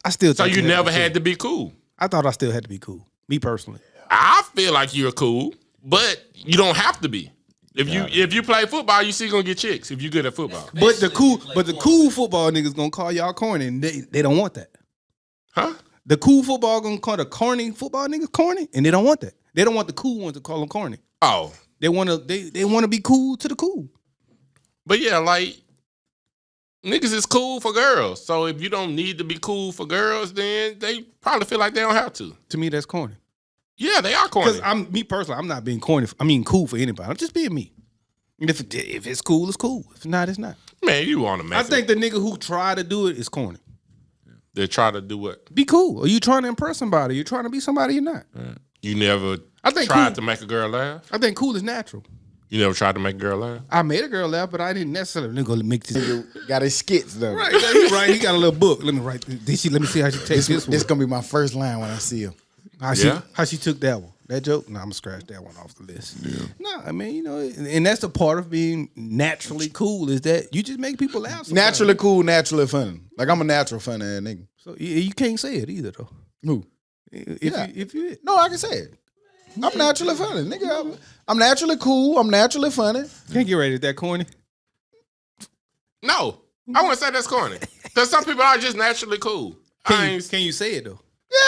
I still So thought you never to be had to be cool. cool. I thought I still had to be cool. Me personally. I feel like you're cool, but you don't have to be. If you play football, you still gonna get chicks if you good at football. But the cool football niggas gonna call y'all corny, and they don't want that. Huh? The cool football gonna call the corny football niggas corny, and they don't want that. They don't want the cool ones to call them corny. Oh. They wanna be cool to the cool. But yeah, like niggas is cool for girls. So if you don't need to be cool for girls, then they probably feel like they don't have to. To me, that's corny. Yeah, they are corny. Because me personally, I'm not being corny. I mean, cool for anybody. I'm just being me. And if it's cool, it's cool. If not, it's not. Man, you want to make I think the nigga who try to do it is corny. they try to do what? Be cool. Are you trying to impress somebody? You're trying to be somebody you're not. You never I think tried cool- to make a girl laugh? I think cool is natural. You never tried to make a girl laugh? I made a girl laugh, but I didn't necessarily go make this. Got his skits though. Right, he right. He got a little book. Let me write this. Let me see how she takes this one. This gonna be my first line when I see him. How she took that one. That joke? No, I'm gonna scratch that one off the list. Yeah. No, I mean, and that's the part of being naturally cool is that you just make people laugh. Sometimes. Naturally cool, naturally funny. Like I'm a natural funny ass nigga. So you can't say it either though. Who? If you No, I can say it. I'm naturally funny, nigga. I'm naturally cool. I'm naturally funny. can't get ready to that corny. No. I wouldn't say that's corny. Because some people are just naturally cool. Can you say it though?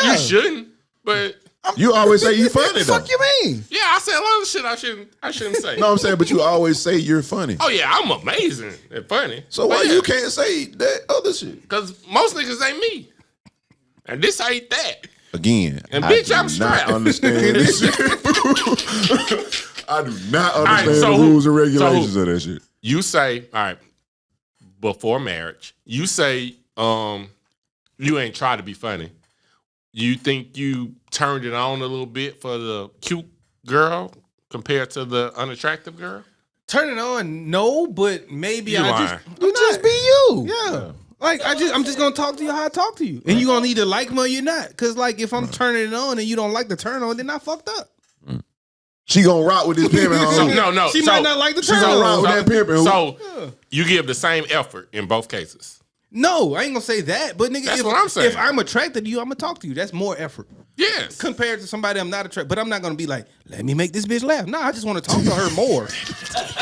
Yeah. You shouldn't, but You always say you funny though. Fuck you mean? yeah, I said a lot of shit I shouldn't say. No, I'm saying, but you always say you're funny. Oh yeah, I'm amazing and funny. So why But yeah, you can't say that other shit? Because most niggas ain't me. And this ain't that. Again, And I bitch, do I'm strapped. not understand this shit. I do not understand so the who- rules and so regulations who- of that shit. You say, all right, before marriage, you say you ain't try to be funny. You think you turned it on a little bit for the cute girl compared to the unattractive girl? Turn it on, no, but maybe You I lying. just You just be you. yeah. Like I'm just gonna talk to you how I talk to you, and you gonna either like me or you're not. Cause like if I'm turning it on and you don't like the turn on, then I fucked up. She gonna rock with this pimping So, home. no. She might not like the She turn gonna rock on. with that pimping. So you give the same effort in both cases. No, I ain't gonna say that. But nigga, That's what I'm saying. If I'm attracted to you, I'm gonna talk to you. That's more effort Yes. compared to somebody I'm not attracted. But I'm not gonna be like, let me make this bitch laugh. No, I just want to talk to her more.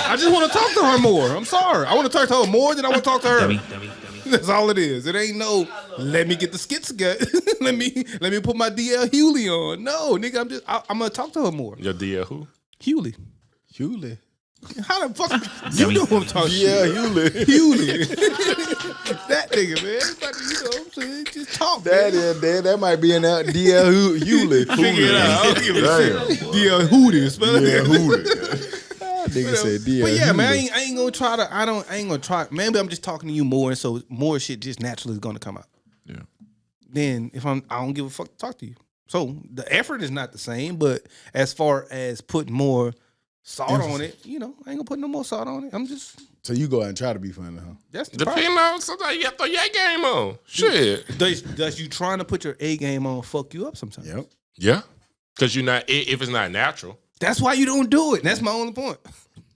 I just want to talk to her more. I'm sorry. I want to talk to her more than I want to talk to her. Dummy. That's all it is. It ain't no. Let me get the skits together. let me put my DL Huely on. No, nigga, I'm gonna talk to her more. Your dear who? Huely. Hewley. How the fuck you know who I'm talking? Yeah, Hewley. Huely. That nigga, man. Everybody, you know what I'm saying? Just talk, That man. is that might be in that DL Hewley. Figure it out. I don't give a Damn. shit. DL Hootie. Spell Yeah, it. Hootie. Nigga said DL But yeah, man, Hewley. I ain't gonna try to. I ain't gonna try. Maybe I'm just talking to you more, and so more shit just naturally is gonna come out. Yeah. Then if I don't give a fuck to talk to you. So the effort is not the same, but as far as putting more salt on it, I ain't gonna put no more salt on it. I'm just So you go out and try to be funny, huh? that's the Depending problem. on sometimes you got to throw your game on. Shit. Does you trying to put your A game on fuck you up sometimes? Yep. Yeah. Because you're not, if it's not natural. That's why you don't do it. That's my only point.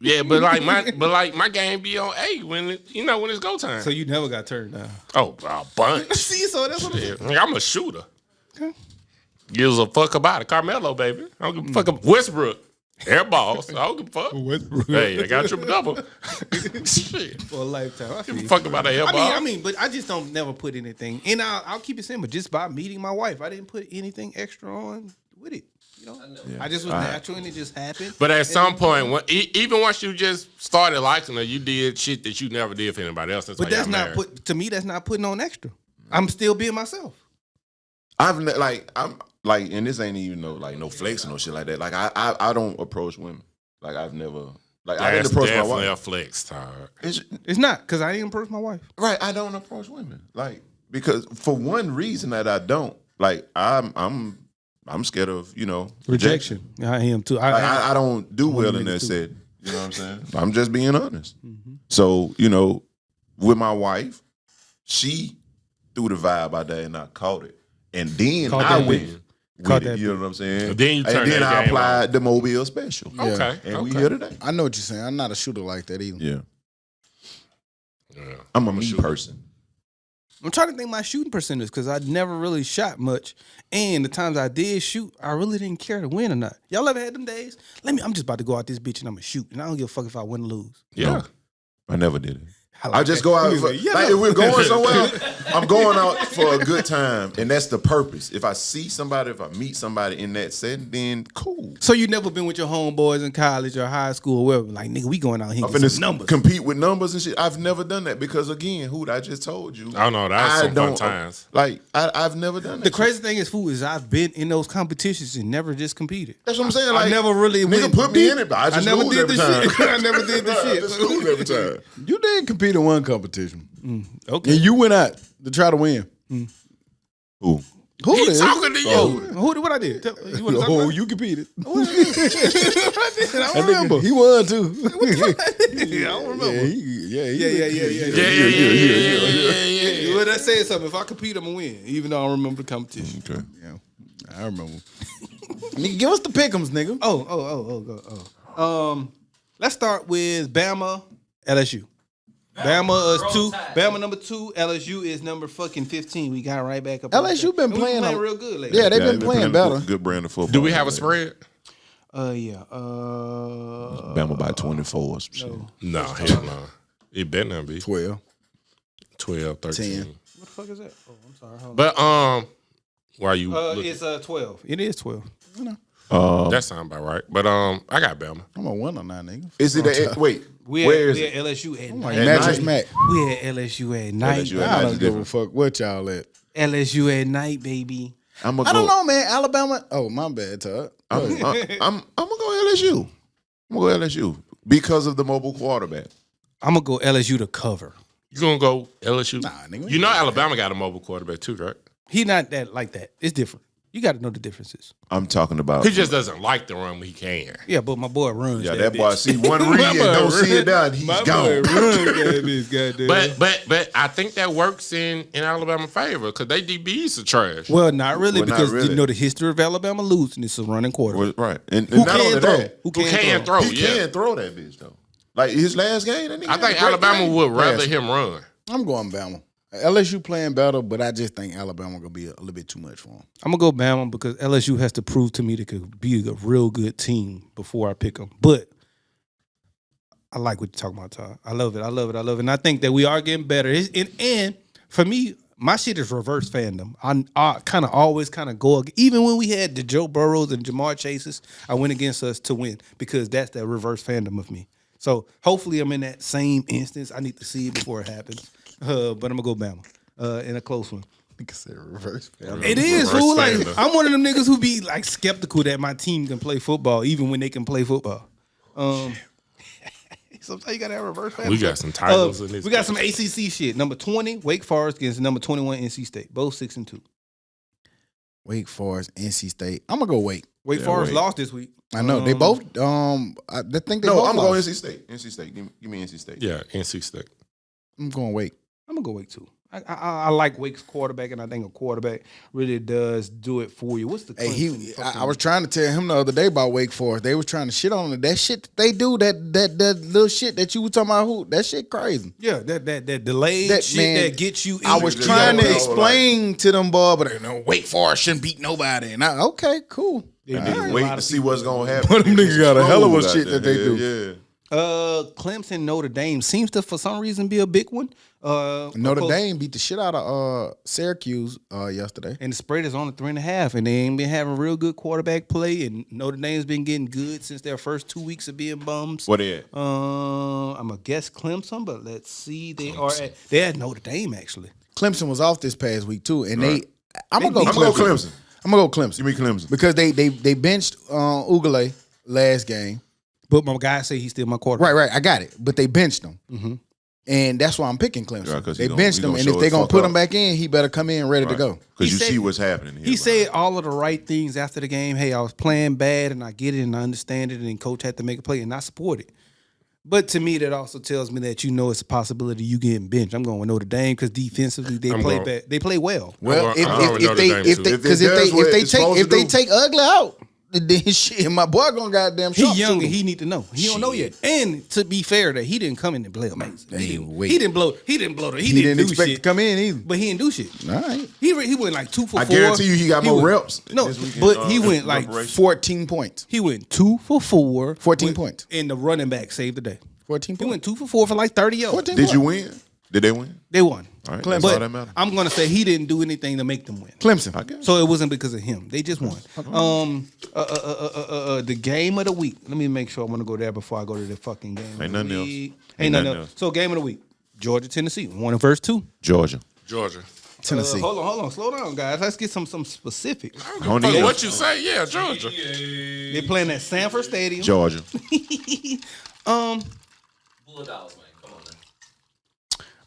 Yeah, but my game be on A when when it's go time. So you never got turned down. Oh, a bunch. See, so that's what I'm saying. Yeah, I'm a shooter. Okay. Gives a fuck about it. Carmelo, baby. I don't give a fuck about Westbrook. Air balls. I don't give a fuck. Westbrook. Hey, I got a triple double. Shit. For a lifetime. I Give feel a fuck about that air ball. I mean, but I just don't never put anything. And I'll keep it simple. Just by meeting my wife, I didn't put anything extra on with it. You know, I just was natural and it just happened. But at some point, even once you just started liking her, you did shit that you never did for anybody else. But that's not to me. That's not putting on extra. I'm still being myself. I'm like, and this ain't even no flexing or shit like that. Like I don't approach women. Like I've never I didn't approach my wife. A flex, Todd. It's not because I didn't approach my wife. Right, I don't approach women. Like because for one reason that I don't. Like I'm scared of Rejection. I am too. I don't do well in that set. You know what I'm saying? I'm just being honest. Mm-hmm. So with my wife, she threw the vibe out there and I caught it, and then I went. With it, you know what I'm saying? And then I applied the Mobile Special. Yeah. Okay. And we here today. I know what you're saying. I'm not a shooter like that either. Yeah. I'm a me person. I'm trying to think my shooting percentage because I never really shot much. And the times I did shoot, I really didn't care to win or not. Y'all ever had them days? I'm just about to go out this bitch and I'm going to shoot. And I don't give a fuck if I win or lose. Yeah. No, I never did it. I I just go out. If we're going somewhere, I'm going out for a good time, and that's the purpose. If I see somebody, if I meet somebody in that setting, then cool. So you never been with your homeboys in college or high school or wherever? Like, nigga, we going out here and get some numbers. Compete with numbers and shit. I've never done that because, again, I just told you. I don't know. That's some fun times. Like, I've never done that. The crazy thing is I've been in those competitions and never just competed. That's what I'm saying. Like, I never really nigga put me in it, but I just never lose did every the time. shit. I never did the shit. Just lose every time. You did compete in one competition. Okay. And you went out to try to win. Who? Who He did? talking to you. What I did? You wanna talk Oh, about it? you competed. I don't remember. He won too. I don't remember. Yeah. Well, that says something. If I compete, I'm gonna win, even though I don't remember the competition. Okay. Yeah, I remember. Nigga, give us the pick'ems, nigga. Let's start with Bama, LSU. Bama is 2. Bama number 2. LSU is number fucking 15. We got right back up. LSU been playing real good lately. Yeah, they've been playing better. Good brand of football. Do we have a spread? Yeah. Bama by 24 or some shit. No, hell no. It better not be 12. 12, 13. 10. What the fuck is that? Oh, I'm sorry. Hold on. But why you? It's 12. It is 12. That sound about right. But I got Bama. I'm a winner now, nigga. Is it wait? Where is it? LSU at night. Mattress Mac. We at LSU at night. LSU at I night don't is give a different. fuck what y'all at. LSU at night, baby. I don't know, man. Alabama. Oh, my bad, Todd. I'm gonna go LSU. I'm gonna go LSU because of the mobile quarterback. I'm gonna go LSU to cover. You gonna go LSU? Nah, nigga. You know Alabama got a mobile quarterback too, right? He not that like that. It's different. You got to know the differences. I'm talking about. He just doesn't like the run when he can. Yeah, but my boy runs. Yeah, that that boy bitch. see one read and don't see it down. He's My gone. boy runs that bitch, goddamn. But I think that works in Alabama favor because they DBs are trash. Well, not really, Well, not because really. you know the history of Alabama losing is a running quarterback. Right, and Who not can only throw? that, Who Who can throw? he Yeah, can throw that bitch though. Like his last game, that nigga I had a think great Alabama game. would rather Pass. him run. I'm going Bama. LSU playing better, but I just think Alabama gonna be a little bit too much for them. I'm gonna go Bama because LSU has to prove to me they could be a real good team before I pick them. But I like what you're talking about, Todd. I love it. And I think that we are getting better. And for me, my shit is reverse fandom. I kind of always kind of go, even when we had the Joe Burrows and Jamar Chases, I went against us to win because that's that reverse fandom of me. So hopefully I'm in that same instance. I need to see it before it happens. But I'm gonna go Bama in a close one. Nigga said reverse. It is, Reverse fool. Like fandom. I'm one of them niggas who be like skeptical that my team can play football, even when they can play football. Sometimes you gotta have reverse fandom. We got some titles in this. We got some ACC shit. Number 20, Wake Forest against number 21, NC State. Both 6-2. Wake Forest, NC State. I'm gonna go Wake. Wake Forest lost this week. I know they both. I think they No, both I'm going lost. NC State. NC State. Give me NC State. Yeah, NC State. I'm going Wake. I'm gonna go Wake too. I like Wake's quarterback, and I think a quarterback really does do it for you. What's the Hey, I was trying to tell him the other day about Wake Forest. They was trying to shit on it. That shit that they do, that little shit that you were talking about, that shit crazy. Yeah, that delayed That, shit man, that gets you. I was in. trying to know, explain to them, boy, but they know Wake Forest shouldn't beat nobody. And okay, cool. Niggas wait to see what's gonna happen. But them niggas got a hell of a Out shit there. that they Hell do. Yeah. Clemson, Notre Dame seems to, for some reason, be a big one. Notre Dame beat the shit out of Syracuse yesterday. And the spread is on 3.5, and they ain't been having real good quarterback play. And Notre Dame's been getting good since their first 2 weeks of being bums. What they at? I'm gonna guess Clemson, but let's see. They at Notre Dame actually. Clemson was off this past week too, and I'm gonna go I'm gonna Clemson. go Clemson. I'm gonna go Clemson. Give me Clemson. Because they benched Huely last game. But my guy say he's still my quarterback. Right. I got it. But they benched him. Mm-hmm. And that's why I'm picking Clemson. Yeah, 'cause they he gon- benched he him, gonna and if show they're it going to fuck put up. him back in, he better come in ready to go. Because He you said- see what's happening here. He said all of the right things after the game. Hey, I was playing bad, and I get it, and I understand it, and then coach had to make a play, and I support it. But to me, that also tells me that it's a possibility you getting benched. I'm going with Notre Dame because defensively they play bad. They play well. Well, I'm going with if Notre they Dame, if too. they If it because does what it's supposed if to they do. take Ugly out, then shit, my boy gonna goddamn He sharp young shoot and him. he need to know. He don't know yet. And to be fair, that he didn't come in and play amazing. Hey, wait. He didn't blow. He didn't blow. He He didn't didn't do expect shit. to come in either. But he didn't do shit. All right, He went like 2 for 4. I guarantee you he got more reps No, this weekend, but he went in like preparation. 14 points. he went 2 for 4. 14 points. And the running back saved the day. 14 He points. went 2 for 4 for like 30 yards. 14 Did points. you win? Did they win? They won. All right, Clemson. that's all that matters. I'm gonna say he didn't do anything to make them win. Clemson. I guess. So it wasn't because of him. They just won. The game of the week. Let me make sure I want to go there before I go to the fucking game. Ain't of the nothing else. week. Ain't Ain't nothing nothing else. else. So game of the week. Georgia, Tennessee. 1 and verse 2. Georgia. Georgia. Tennessee. Hold on. Slow down, guys. Let's get some specifics. I Don't don't give a need fuck it. what you say. Yeah, Georgia. They're playing at Sanford Stadium. Georgia. Bulldogs, man. Come on, man.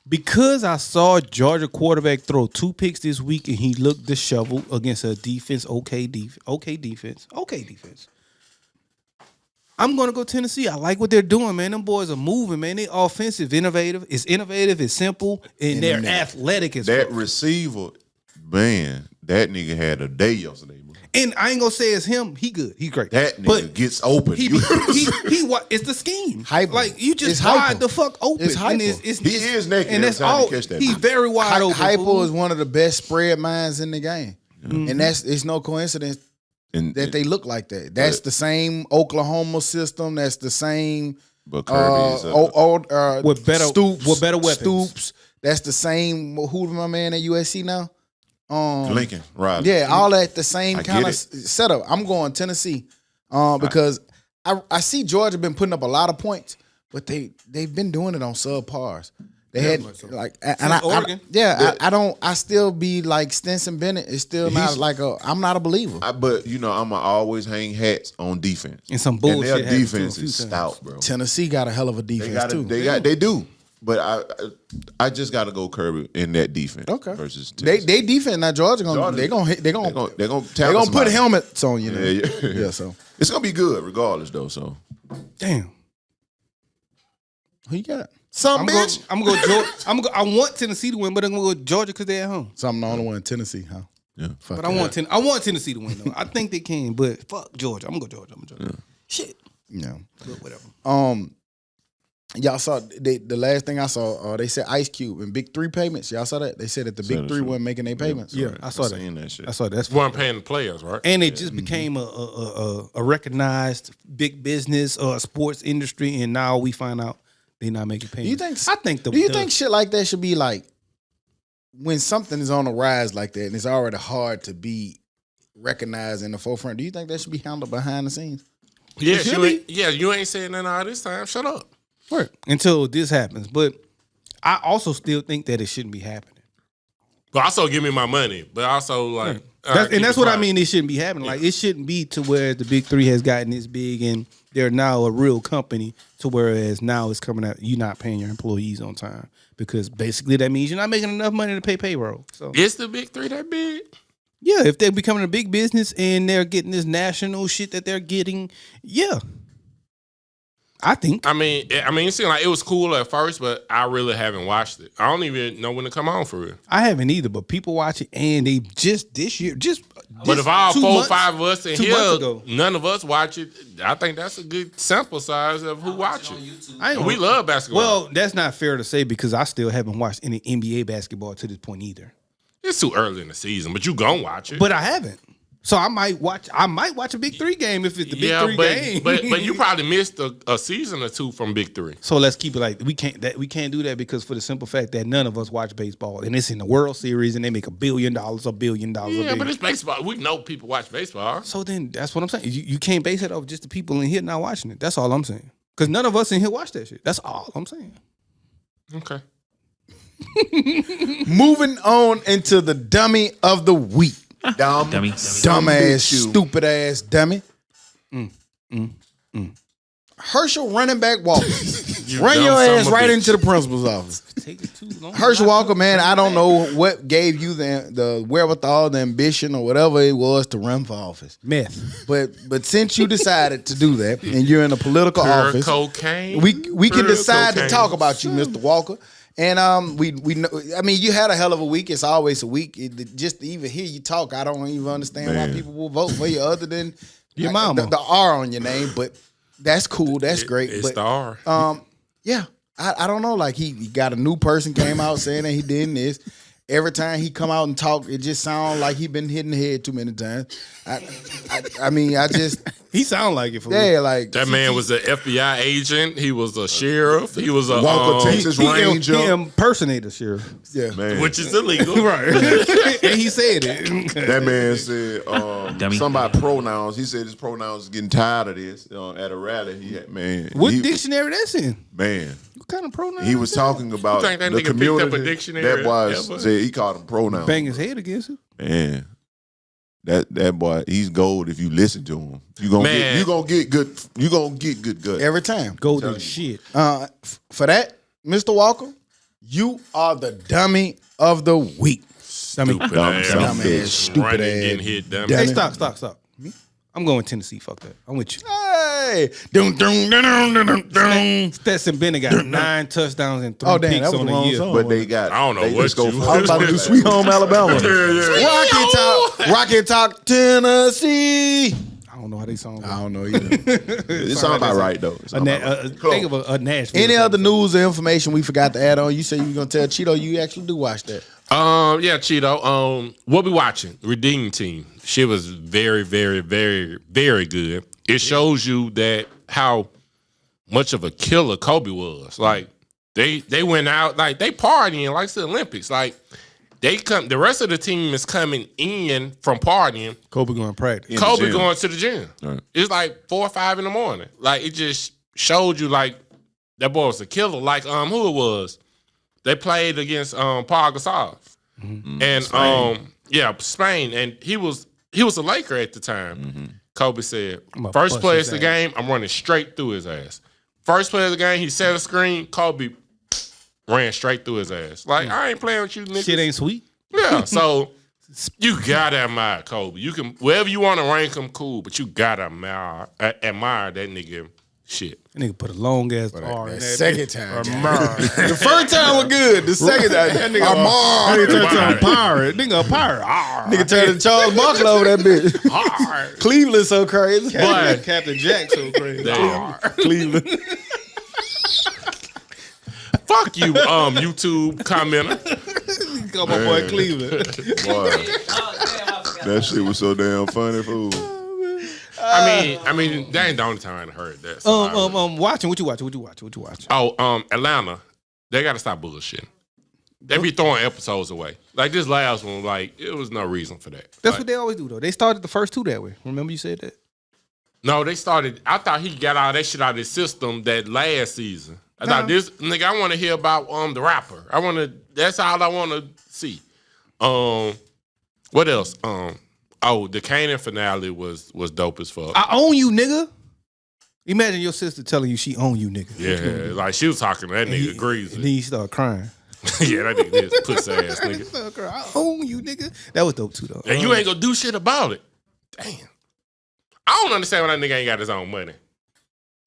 Because I saw a Georgia quarterback throw 2 picks this week and he looked disheveled against a defense, okay defense. I'm gonna go Tennessee. I like what they're doing, man. Them boys are moving, man. They offensive, innovative. It's simple, and they're athletic as That fuck. receiver, man, that nigga had a day yesterday, bro. And I ain't gonna say it's him. He good. He great. That nigga But gets open. He it's the scheme. Hyper. Like you just It's hyper. wide the fuck open. It's hyper. And He is naked and every that's time he all. catch that He's bitch. very wide open. Hypo fool. is one of the best spread minds in the game, and it's no coincidence and, that they look like that. That's the same Oklahoma system. That's the same. but Kirby is With better- Stoops, with better weapons. Stoops. That's the same. Who's my man at USC now? Lincoln, Riley. Yeah, all that the same I kind of get it. setup. I'm going Tennessee because I see Georgia been putting up a lot of points, but they've been doing it on subpars. They had like and Oregon. I still be like Stinson Bennett is still not like I'm not a believer. But I'ma always hang hats on defense. And some And bullshit their happened defense too a is few times. stout, bro. Tennessee got a hell of a defense too. They do. But I just got to go Kirby in that defense. Okay. Versus They Tennessee. defense now. Georgia Georgia, they gonna hit. They gonna tackle put somebody. helmets on you. Know? Yeah. So It's gonna be good regardless, though. So Damn. who you got? some I'm bitch. gonna go Georgia. I want Tennessee to win, but I'm gonna go Georgia because they're at home. So I'm the only one in Tennessee, huh? Yeah. Fuck But I want Tennessee to win though. I think they can, but fuck Georgia. I'm gonna go Georgia. Shit. Yeah. But whatever. Y'all saw the last thing I saw. They said Ice Cube and Big 3 payments. Y'all saw that? They said that the Big 3 weren't making their payments. Yeah, I saw that. Seen that shit. I saw that. That's Weren't paying the players, right? And it just became a recognized big business sports industry, and now we find out they're not making payments. Do you think shit like that should be like when something is on the rise like that and it's already hard to be recognized in the forefront? Do you think that should be handled behind the scenes? Yes, should you ain't saying nothing all this time. Shut up. Work until this happens? But I also still think that it shouldn't be happening. But also give me my money. But also like, That's what I mean. It shouldn't be happening. Like it shouldn't be to where the Big 3 has gotten this big and they're now a real company. To whereas now it's coming out, you're not paying your employees on time because basically that means you're not making enough money to pay payroll. So Is the Big 3 that big? yeah, if they're becoming a big business and they're getting this national shit that they're getting, yeah. I think. I mean, it seemed like it was cool at first, but I really haven't watched it. I don't even know when to come on for real. I haven't either, but people watch it, and they just this year, But if all 2 4 or months- 5 of us in 2 months here, ago. none of us watch it, I think that's a good sample size of who watch it. I ain't And we love basketball. Well, that's not fair to say because I still haven't watched any NBA basketball to this point either. It's too early in the season, but you gonna watch it. But I haven't. So I might watch a Big Three game if it's the Big Three game. but you probably missed a season or 2 from Big Three. So let's keep it like we can't do that because for the simple fact that none of us watch baseball and it's in the World Series and they make $1 billion. Yeah, but it's baseball. We know people watch baseball. So then that's what I'm saying. You can't base it off just the people in here not watching it. That's all I'm saying. Because none of us in here watch that shit. That's all I'm saying. Okay. Moving on into the dummy of the week. Dummy. Dumbass, stupid ass dummy. Herschel running back Walker. Run dumb your son ass of a right bitch. into the principal's office. Take it too long. Herschel Walker, man, I don't know what gave you the wherewithal, the ambition, or whatever it was to run for office. Meth. But since you decided to do that and you're in a political Pure office, cocaine. we can Pure decide cocaine. to talk about you, Mr. Walker. And we know, I mean, you had a hell of a week. It's always a week. Just to even hear you talk, I don't even understand why people will vote for you other than Your mama. the R on your name. But that's cool. That's great. It's but the R. yeah, I don't know. Like he got a new person came out saying that he did this. Every time he come out and talk, it just sounds like he been hitting the head too many times. I mean, I just He sound like it for yeah, like That man was an FBI agent. He was a sheriff. He was a Walker, Texas he Ranger. impersonated sheriff. yeah. Man, which is illegal. Right. And he said it. that man said Dummy. something about pronouns. He said his pronouns is getting tired of this at a rally. He had, What he, dictionary that's in? man. What kind of pronoun? He was talking about You think that the nigga picked up community. a dictionary That boy ever? said he called them pronouns. Bang his head against it. Man, that boy, he's gold if you listen to him. You gonna get good. You gonna get good gut. Every time. Golden shit. For that, Mr. Walker, you are the dummy of the week. Stupid Dumb ass. son of a bitch. Stupid Running, ass. getting hit. Dumb. Dummy. Hey, stop. Me? I'm going Tennessee. Fuck that. I'm with you. Hey, dun, dun, dun, dun, dun, dun, dun. Stetson Bennett got 9 touchdowns and 3 Oh, damn, picks that was on the the wrong year. song. But they got. I don't know they what just go you- for I was about to do Sweet Home Alabama. Rocky Talk, Tennessee. I don't know how they song. I don't know either. It sounds about right though. It sound about right. Think of a Nashville. Any other news or information we forgot to add on? You said you were gonna tell Cheeto you actually do watch that. Yeah, Cheeto. What we watching? Redeem Team. She was very, very, very, very good. It shows you that how much of a killer Kobe was. Like they went out, like they partying like it's the Olympics. Like they come, the rest of the team is coming in from partying. Kobe going to practice. In the Kobe gym. going to the gym. Right. It's like 4 or 5 in the morning. Like it just showed you like that boy was a killer. Like who it was. They played against Paul Gasol. And Spain. And he was a Laker at the time. Kobe said, I'ma first bust play his of the ass. game, I'm running straight through his ass. First play of the game, he set a screen, Kobe ran straight through his ass. Like, I ain't playing with you niggas. Shit ain't sweet. Yeah, so you gotta admire Kobe. You can wherever you want to rank him, cool, but you gotta admire that nigga shit. That nigga put a long ass R in that. Second time. Admire. The first time was good. The second time, that nigga Nigga turned to a pirate. Nigga a pirate. Nigga turned to Charles Barkley over that bitch. Arr. Cleveland so crazy. But Captain Jack so crazy. damn. Cleveland. Fuck you, YouTube commenter. Call my boy Cleveland. Boy, that shit was so damn funny, fool. I mean, that ain't the only time I heard that. So I really- Watching. What you watching? Oh, Atlanta, they gotta stop bullshitting. They be throwing episodes away. Like this last one, like it was no reason for that. That's Like, what they always do though. They started the first 2 that way. Remember you said that? No, they started. I thought he got all that shit out of his system that last season. I thought this nigga. I want to hear about the rapper. I want to. That's all I want to see. What else? The Kanan finale was dope as fuck. I own you, nigga. Imagine your sister telling you she own you, nigga. Yeah, like she was talking to that And nigga Greasy. And then you start crying. Yeah, that nigga is pussy ass nigga. Start crying. I own you, nigga. That was dope too, though. And you ain't gonna do shit about it. Damn. I don't understand why that nigga ain't got his own money.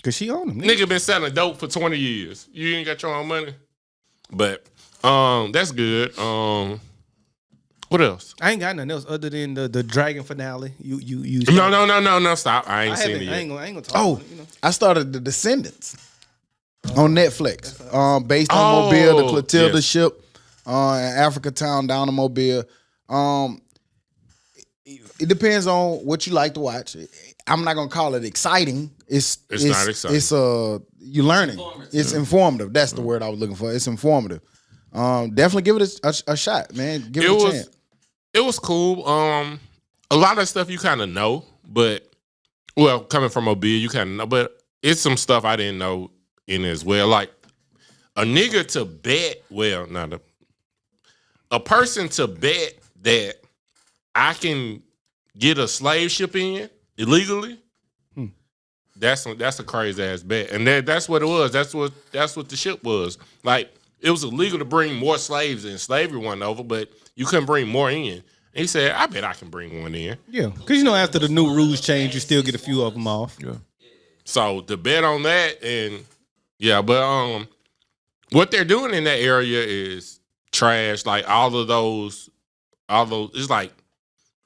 Cause she own them. Nigga been selling dope for 20 years. You ain't got your own money. But that's good. What else? I ain't got nothing else other than the Dragon finale. You No, stop. I ain't seen it yet. I ain't gonna talk Oh, about it, you know. I started The Descendants on Netflix. Based on Mobile, the Clotilda yes. ship, in Africa town down in Mobile. It depends on what you like to watch. I'm not gonna call it exciting. It's not exciting. It's you learning. It's informative. That's the word I was looking for. It's informative. Definitely give it a shot, man. Give it a chance. It was cool. A lot of stuff you kind of know, but coming from Mobile, you kind of know. But it's some stuff I didn't know in it as well. Like a nigga to bet. Well, not a person to bet that I can get a slave ship in illegally. That's a crazy ass bet, and that's what it was. That's what the ship was. Like it was illegal to bring more slaves in. Slavery wasn't over, but you couldn't bring more in. And he said, "I bet I can bring one in." Yeah, because you know after the new rules change, you still get a few of them off. Yeah. So the bet on that, and yeah, but what they're doing in that area is trash. Like all those, it's like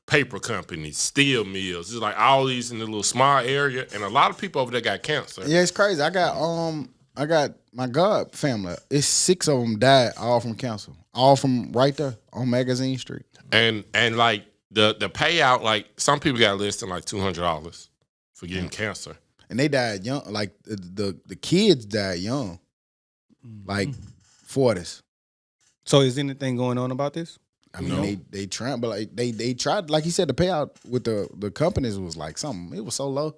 paper companies, steel mills. It's like all these in the little small area, and a lot of people over there got cancer. Yeah, it's crazy. I got my God family. It's 6 of them died all from cancer. All from right there on Magazine Street. And like the payout, like some people got less than like $200 for getting cancer. And they died young. Like the kids died young. Like 40s. So is anything going on about this? I mean, they tried, but like they tried, like he said, the payout with the companies was like something. It was so low.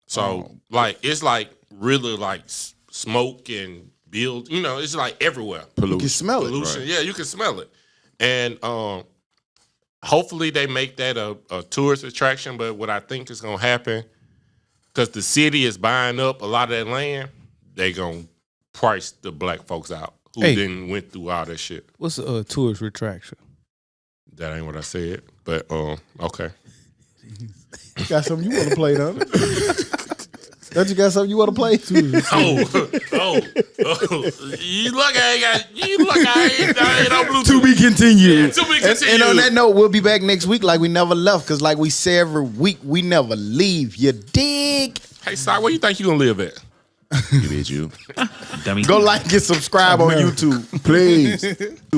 So like it's like really like smoke and build. You know, it's like everywhere. You can smell it. Pollution. Yeah, you can smell it. And hopefully they make that a tourist attraction. But what I think is gonna happen, because the city is buying up a lot of that land, they gonna price the black folks out who didn't went through all that shit. What's a tourist retraction? That ain't what I said. But okay. You got something you want to play, don't it? Don't you got something you want to play? Oh, you look, I ain't on Bluetooth. To be continued. Yeah, to be continued. And on that note, we'll be back next week like we never left, because like we say every week, we never leave. You dig? Hey, Si, where you think you gonna live at? You bitch, you. Dummy. Go like and subscribe on YouTube, please.